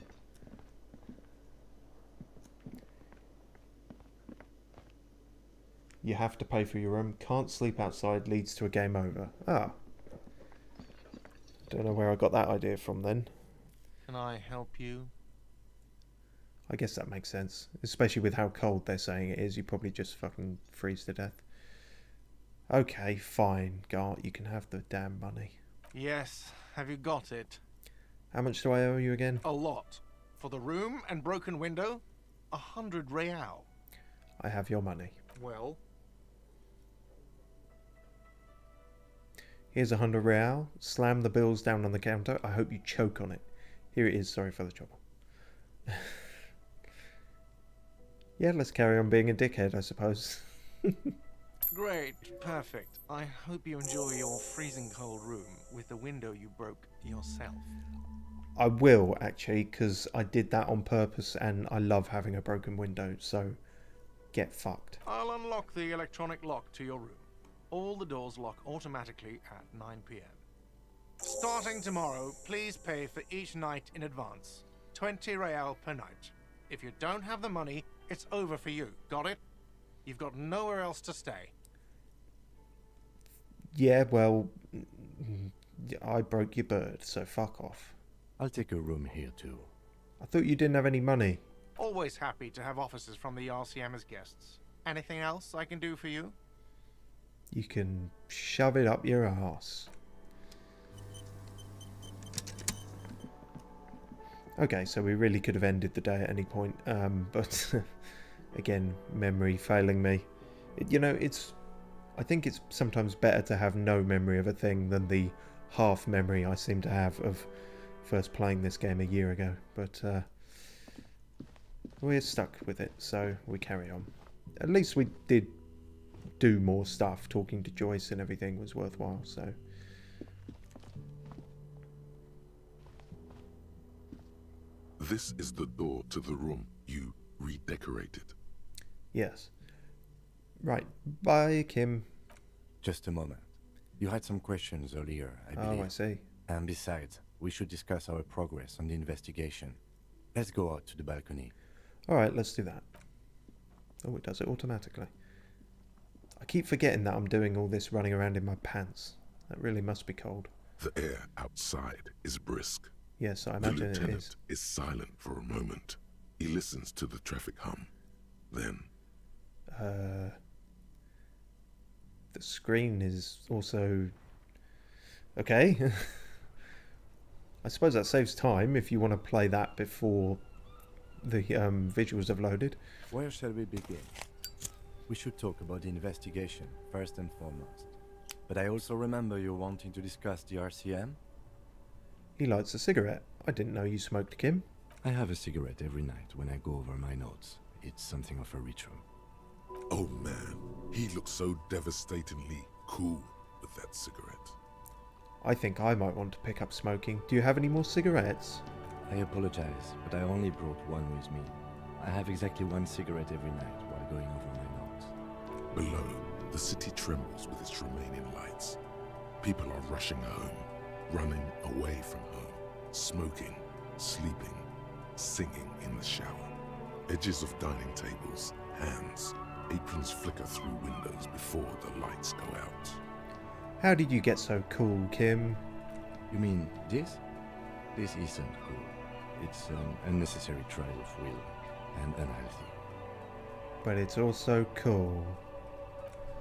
You have to pay for your room. Can't sleep outside leads to a game over. Ah. Don't know where I got that idea from then. Can I help you? I guess that makes sense. Especially with how cold they're saying it is. You probably just fucking freeze to death. Okay, fine. Gart, you can have the damn money. Yes. Have you got it? How much do I owe you again? A lot. For the room and broken window, 100 real. I have your money. Well... Here's 100 real. Slam the bills down on the counter. I hope you choke on it. Here it is. Sorry for the trouble. Yeah, let's carry on being a dickhead, I suppose. Great. Perfect. I hope you enjoy your freezing cold room with the window you broke yourself. I will, actually, because I did that on purpose and I love having a broken window, so get fucked. I'll unlock the electronic lock to your room. All the doors lock automatically at 9 PM. Starting tomorrow, please pay for each night in advance. 20 real per night. If you don't have the money, it's over for you. Got it? You've got nowhere else to stay. Yeah, well, I broke your bird, so fuck off. I'll take a room here too. I thought you didn't have any money. Always happy to have officers from the RCM as guests. Anything else I can do for you? You can shove it up your ass. Okay, so we really could have ended the day at any point, but again, memory failing me. I think it's sometimes better to have no memory of a thing than the half memory I seem to have of first playing this game a year ago, but we're stuck with it, so we carry on. At least we did do more stuff. Talking to Joyce and everything was worthwhile, so... This is the door to the room you redecorated. Yes. Right. Bye, Kim. Just a moment. You had some questions earlier, I believe. Oh, I see. And besides, we should discuss our progress on the investigation. Let's go out to the balcony. Alright, let's do that. Oh, it does it automatically. I keep forgetting that I'm doing all this running around in my pants. That really must be cold. The air outside is brisk. Yes, I imagine the it lieutenant is silent for a moment. He listens to the traffic hum. Then? The screen is also... okay. I suppose that saves time if you want to play that before the visuals have loaded. Where shall we begin? We should talk about the investigation, first and foremost. But I also remember you wanting to discuss the RCM? He lights a cigarette. I didn't know you smoked, Kim. I have a cigarette every night when I go over my notes. It's something of a ritual. Oh man, he looks so devastatingly cool with that cigarette. I think I might want to pick up smoking. Do you have any more cigarettes? I apologize, but I only brought one with me. I have exactly one cigarette every night while going over my notes. Below, the city trembles with its remaining lights. People are rushing home, running away from home, smoking, sleeping, singing in the shower. Edges of dining tables, hands, aprons flicker through windows before the lights go out. How did you get so cool, Kim? You mean this? This isn't cool. It's an unnecessary trial of will and unhealthy. But it's also cool.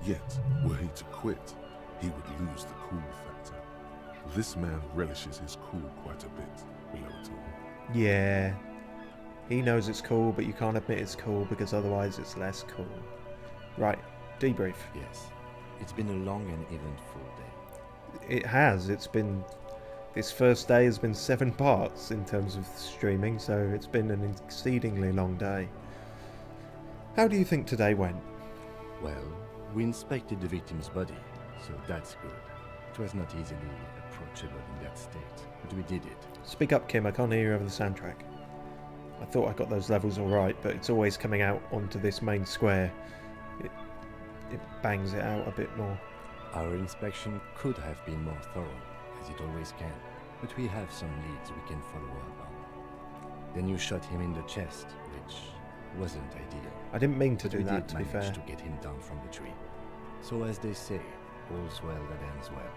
Yet, were he to quit, he would lose the cool factor. This man relishes his cool quite a bit, below it all. Yeah. He knows it's cool, but you can't admit it's cool because otherwise it's less cool. Right, debrief. Yes. It's been a long and eventful day. It has. It's been... This first day has been 7 parts in terms of streaming, so it's been an exceedingly long day. How do you think today went? Well, we inspected the victim's body, so that's good. It was not easily approachable in that state, but we did it. Speak up, Kim. I can't hear you over the soundtrack. I thought I got those levels alright, but it's always coming out onto this main square. It bangs it out a bit more. Our inspection could have been more thorough, as it always can, but we have some leads we can follow up on. Then you shot him in the chest, which wasn't ideal. I didn't mean to but do that, to be fair. We managed to get him down from the tree. So as they say, all's well that ends well.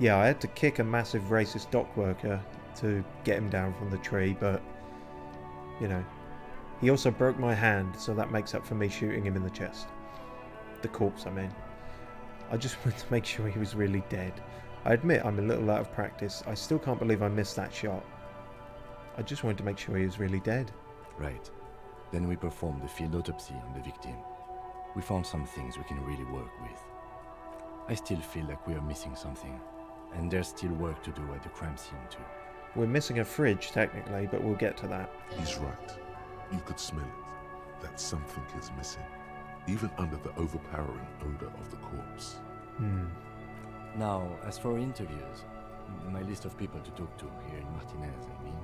Yeah, I had to kick a massive racist dock worker to get him down from the tree, but, you know, he also broke my hand, so that makes up for me shooting him in the chest. The corpse, I mean. I just wanted to make sure he was really dead. I admit I'm a little out of practice. I still can't believe I missed that shot. I just wanted to make sure he was really dead. Right. Then we performed a field autopsy on the victim. We found some things we can really work with. I still feel like we are missing something, and there's still work to do at the crime scene too. We're missing a fridge, technically, but we'll get to that. He's right. You could smell it. That something is missing, even under the overpowering odor of the corpse. Now, as for interviews, my list of people to talk to here in Martinez, I mean.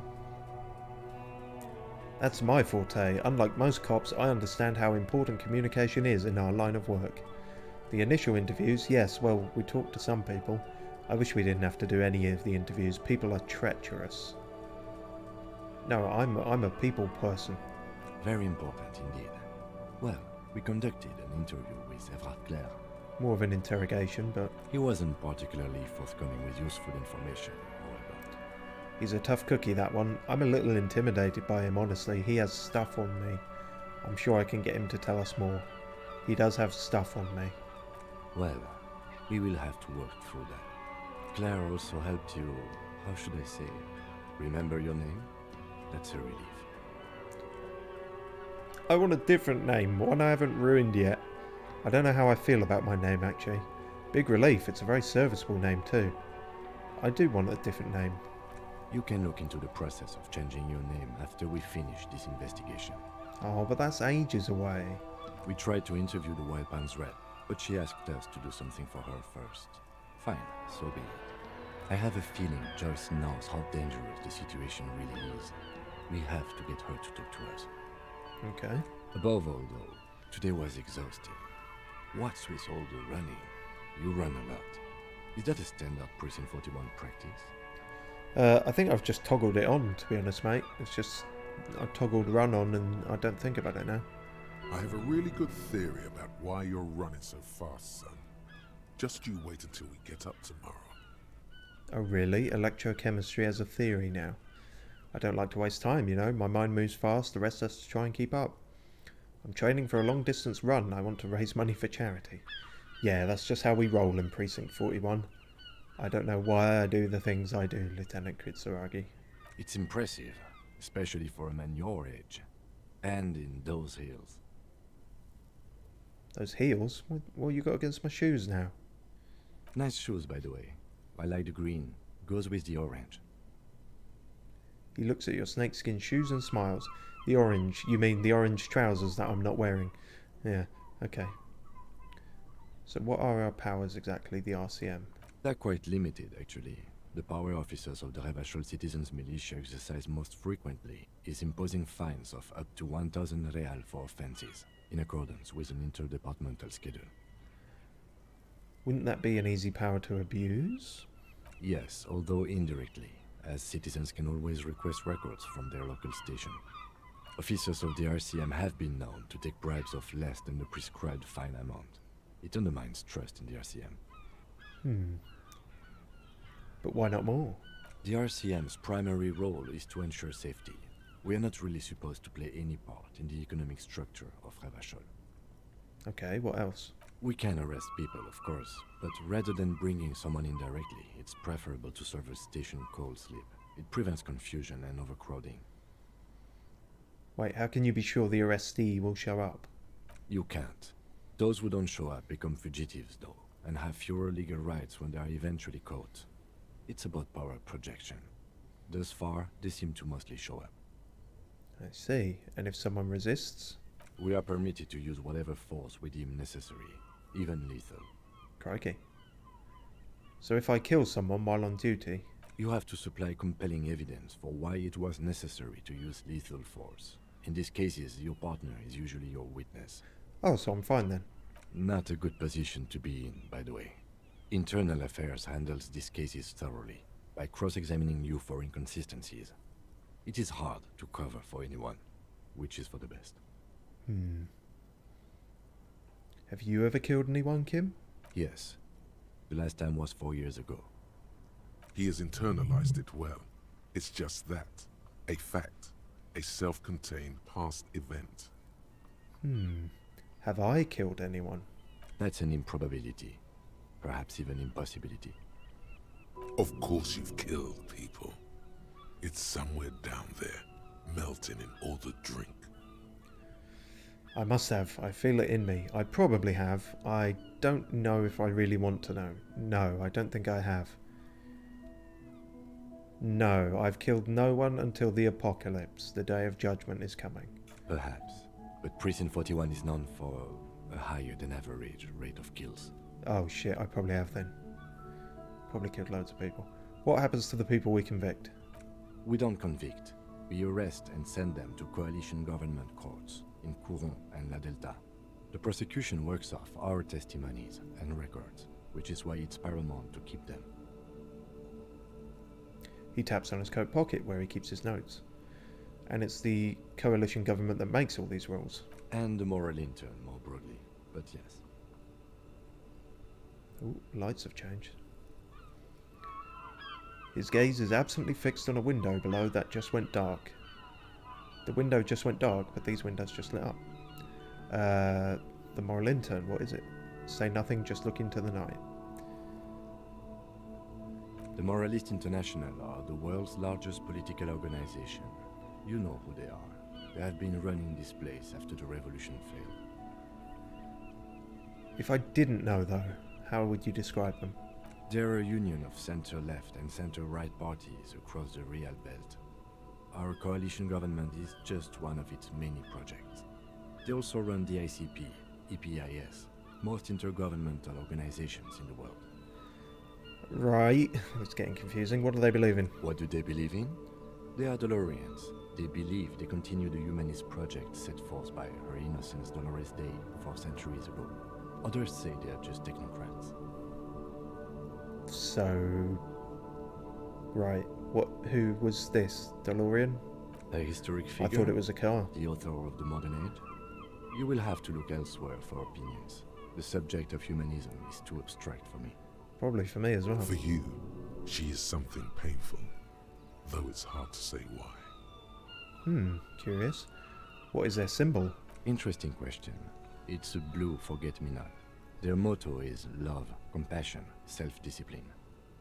That's my forte. Unlike most cops, I understand how important communication is in our line of work. The initial interviews, yes, well, we talked to some people. I wish we didn't have to do any of the interviews. People are treacherous. No, I'm a people person. Very important indeed. Well, we conducted an interview with Everard Clare. More of an interrogation, but... He wasn't particularly forthcoming with useful information, however. He's a tough cookie, that one. I'm a little intimidated by him, honestly. He has stuff on me. I'm sure I can get him to tell us more. He does have stuff on me. Well, we will have to work through that. Claire also helped you, how should I say, remember your name? That's a relief. I want a different name, one I haven't ruined yet. I don't know how I feel about my name, actually. Big relief, it's a very serviceable name too. I do want a different name. You can look into the process of changing your name after we finish this investigation. Oh, but that's ages away. We tried to interview the Wild Palms Red, but she asked us to do something for her first. Fine, so be it. I have a feeling Joyce knows how dangerous the situation really is. We have to get her to talk to us. Okay. Above all, though, today was exhausting. What's with all the running? You run a lot. Is that a standard Precinct 41 practice? I think I've just toggled it on, to be honest, mate. It's just, I toggled run on and I don't think about it now. I have a really good theory about why you're running so fast, son. Just you wait until we get up tomorrow. Oh really? Electrochemistry has a theory now. I don't like to waste time, you know. My mind moves fast, the rest has to try and keep up. I'm training for a long-distance run. I want to raise money for charity. Yeah, that's just how we roll in Precinct 41. I don't know why I do the things I do, Lieutenant Kitsuragi. It's impressive, especially for a man your age. And in those heels. Those heels? What you got against my shoes now? Nice shoes, by the way. I like the green. Goes with the orange. He looks at your snakeskin shoes and smiles. The orange? You mean the orange trousers that I'm not wearing? Yeah, okay. So what are our powers exactly, the RCM? They're quite limited, actually. The power officers of the Revachol Citizens Militia exercise most frequently is imposing fines of up to 1,000 real for offenses, in accordance with an interdepartmental schedule. Wouldn't that be an easy power to abuse? Yes, although indirectly, as citizens can always request records from their local station. Officers of the RCM have been known to take bribes of less than the prescribed fine amount. It undermines trust in the RCM. But why not more? The RCM's primary role is to ensure safety. We are not really supposed to play any part in the economic structure of Revachol. Okay, what else? We can arrest people, of course, but rather than bringing someone in directly, it's preferable to serve a station cold sleep. It prevents confusion and overcrowding. Wait, how can you be sure the arrestee will show up? You can't. Those who don't show up become fugitives, though, and have fewer legal rights when they are eventually caught. It's about power projection. Thus far, they seem to mostly show up. I see. And if someone resists? We are permitted to use whatever force we deem necessary, even lethal. Crikey. So if I kill someone while on duty? You have to supply compelling evidence for why it was necessary to use lethal force. In these cases, your partner is usually your witness. Oh, so I'm fine then. Not a good position to be in, by the way. Internal Affairs handles these cases thoroughly, by cross-examining you for inconsistencies. It is hard to cover for anyone, which is for the best. Have you ever killed anyone, Kim? Yes. The last time was 4 years ago. He has internalized it well. It's just that. A fact. A self-contained past event. Have I killed anyone? That's an improbability. Perhaps even impossibility. Of course you've killed people. It's somewhere down there, melting in all the drink. I must have. I feel it in me. I probably have. I don't know if I really want to know. No, I don't think I have. No, I've killed no one until the apocalypse. The day of judgment is coming. Perhaps. But Precinct 41 is known for a higher than average rate of kills. Oh shit, I probably have then. Probably killed loads of people. What happens to the people we convict? We don't convict. We arrest and send them to coalition government courts in Couron and La Delta. The prosecution works off our testimonies and records, which is why it's paramount to keep them. He taps on his coat pocket where he keeps his notes. And it's the coalition government that makes all these rules. And the moral intern, more broadly, but yes. Ooh, lights have changed. His gaze is absently fixed on a window below that just went dark. The window just went dark, but these windows just lit up. The moral intern, what is it? Say nothing, just look into the night. The Moralist International are the world's largest political organization. You know who they are. They have been running this place after the revolution failed. If I didn't know, though, how would you describe them? They're a union of center-left and center-right parties across the Real Belt. Our coalition government is just one of its many projects. They also run the ICP, EPIS, most intergovernmental organizations in the world. Right, it's getting confusing. What do they believe in? What do they believe in? They are Dolorians. They believe they continue the humanist project set forth by Her Innocence Dolores Day 4 centuries ago. Others say they are just technocrats. So... Right. Who was this? DeLorean? A historic figure? I thought it was a car. The author of the modern age? You will have to look elsewhere for opinions. The subject of humanism is too abstract for me. Probably for me as well. For you, she is something painful, though it's hard to say why. Curious. What is their symbol? Interesting question. It's a blue forget-me-not. Their motto is love, compassion, self-discipline.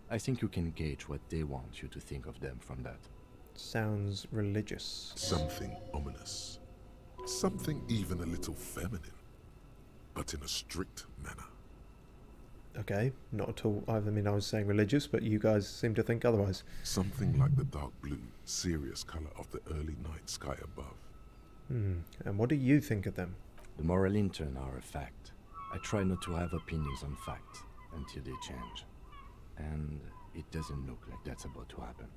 I think you can gauge what they want you to think of them from that. Sounds religious. Something ominous. Something even a little feminine. But in a strict manner. Okay, not at all. I mean, I was saying religious, but you guys seem to think otherwise. Something like the dark blue, serious colour of the early night sky above. And what do you think of them? The moral intern are a fact. I try not to have opinions on facts until they change. And it doesn't look like that's about to happen.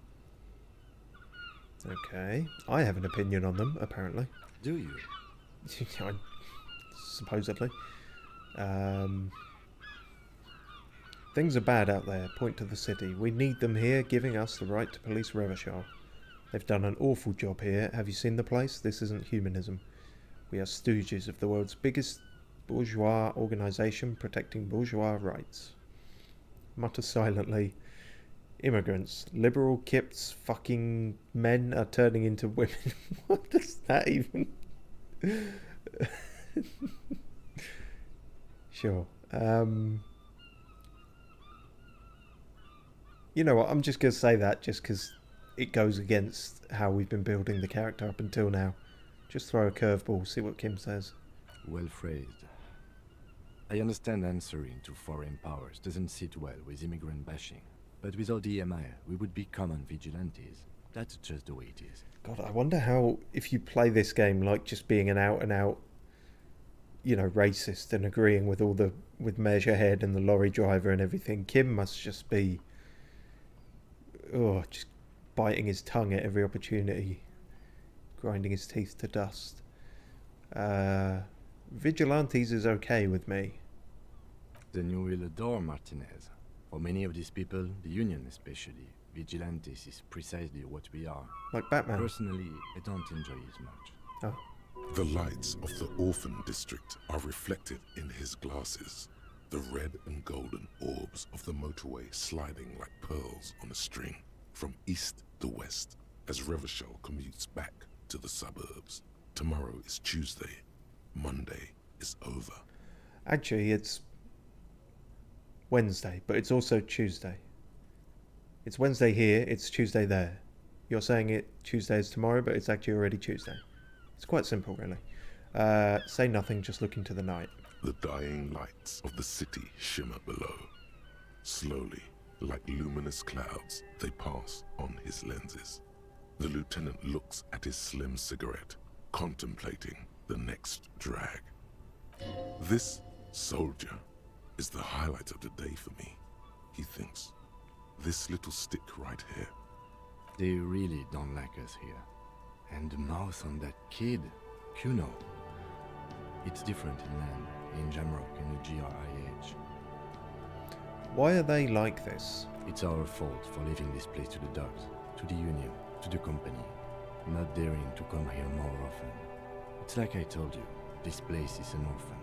Okay, I have an opinion on them, apparently. Do you? Supposedly. Things are bad out there. Point to the city. We need them here, giving us the right to police Revachol. They've done an awful job here. Have you seen the place? This isn't humanism. We are stooges of the world's biggest bourgeois organisation protecting bourgeois rights. Mutter silently. Immigrants. Liberal kips fucking men are turning into women. What does that even... Sure. You know what, I'm just going to say that just because it goes against how we've been building the character up until now. Just throw a curveball, see what Kim says. Well phrased. I understand answering to foreign powers doesn't sit well with immigrant bashing, but without the EMI, we would be common vigilantes. That's just the way it is. God, I wonder how, if you play this game like just being an out-and-out, you know, racist and agreeing with all the, with Measurehead and the lorry driver and everything, Kim must just be, just biting his tongue at every opportunity, grinding his teeth to dust. Vigilantes is okay with me. Then you will adore Martinez. For many of these people, the Union especially, vigilantes is precisely what we are. Like Batman? Personally, I don't enjoy it much. Oh. The lights of the orphan district are reflected in his glasses. The red and golden orbs of the motorway sliding like pearls on a string from east to west as Revachol commutes back to the suburbs. Tomorrow is Tuesday. Monday is over. Actually, it's Wednesday, but it's also Tuesday. It's Wednesday here, it's Tuesday there. You're saying Tuesday is tomorrow, but it's actually already Tuesday. It's quite simple, really. Say nothing, just look into the night. The dying lights of the city shimmer below. Slowly, like luminous clouds, they pass on his lenses. The lieutenant looks at his slim cigarette, contemplating the next drag. This soldier is the highlight of the day for me, he thinks. This little stick right here. They really don't like us here. And the mouth on that kid, Kuno. It's different in land, in Jamrock and the GRIH. Why are they like this? It's our fault for leaving this place to the dogs, to the Union, to the company, not daring to come here more often. It's like I told you, this place is an orphan,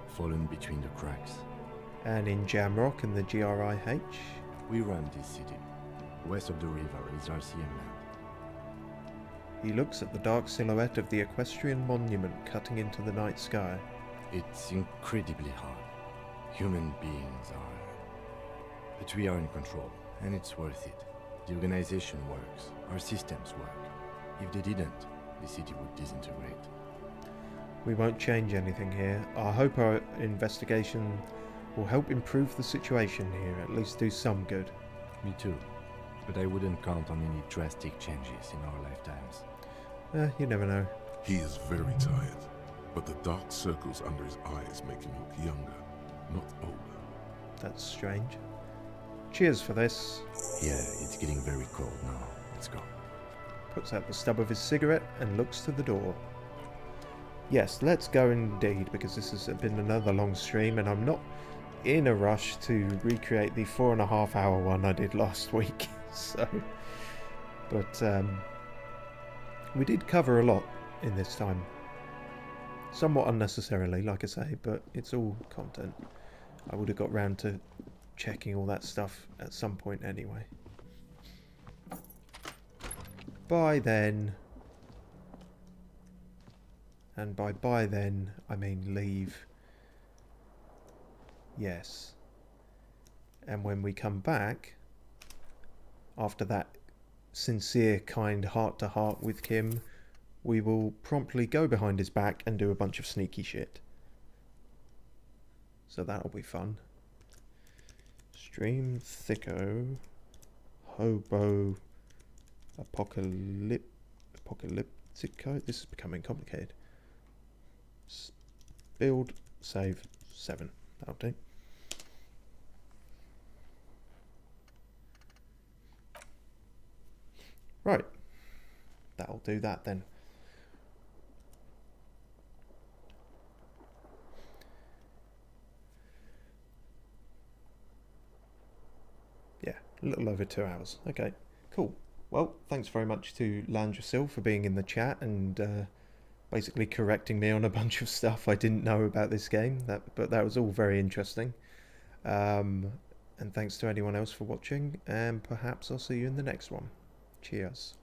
fallen between the cracks. And in Jamrock and the GRIH? We run this city. West of the river is RCM land. He looks at the dark silhouette of the equestrian monument cutting into the night sky. It's incredibly hard. Human beings are... But we are in control, and it's worth it. The organization works. Our systems work. If they didn't, the city would disintegrate. We won't change anything here. I hope our investigation will help improve the situation here, at least do some good. Me too. But I wouldn't count on any drastic changes in our lifetimes. You never know. He is very tired, but the dark circles under his eyes make him look younger, not older. That's strange. Cheers for this. Yeah, it's getting very cold now. Let's go. Puts out the stub of his cigarette and looks to the door. Yes, let's go indeed, because this has been another long stream and I'm not in a rush to recreate the 4.5 hour one I did last week. So, but we did cover a lot in this time. Somewhat unnecessarily, like I say, but it's all content. I would have got round to checking all that stuff at some point anyway. Bye then. And by then, I mean leave. Yes. And when we come back, after that sincere, kind heart-to-heart with Kim, we will promptly go behind his back and do a bunch of sneaky shit. So that'll be fun. Stream Thicko Hobo Apocalyptico. This is becoming complicated. Build, save, 7. That'll do. Right. That'll do that then. Yeah, a little over 2 hours. Okay, cool. Well, thanks very much to Landrasil for being in the chat and basically correcting me on a bunch of stuff I didn't know about this game. But that was all very interesting. And thanks to anyone else for watching, and perhaps I'll see you in the next one. Cheers.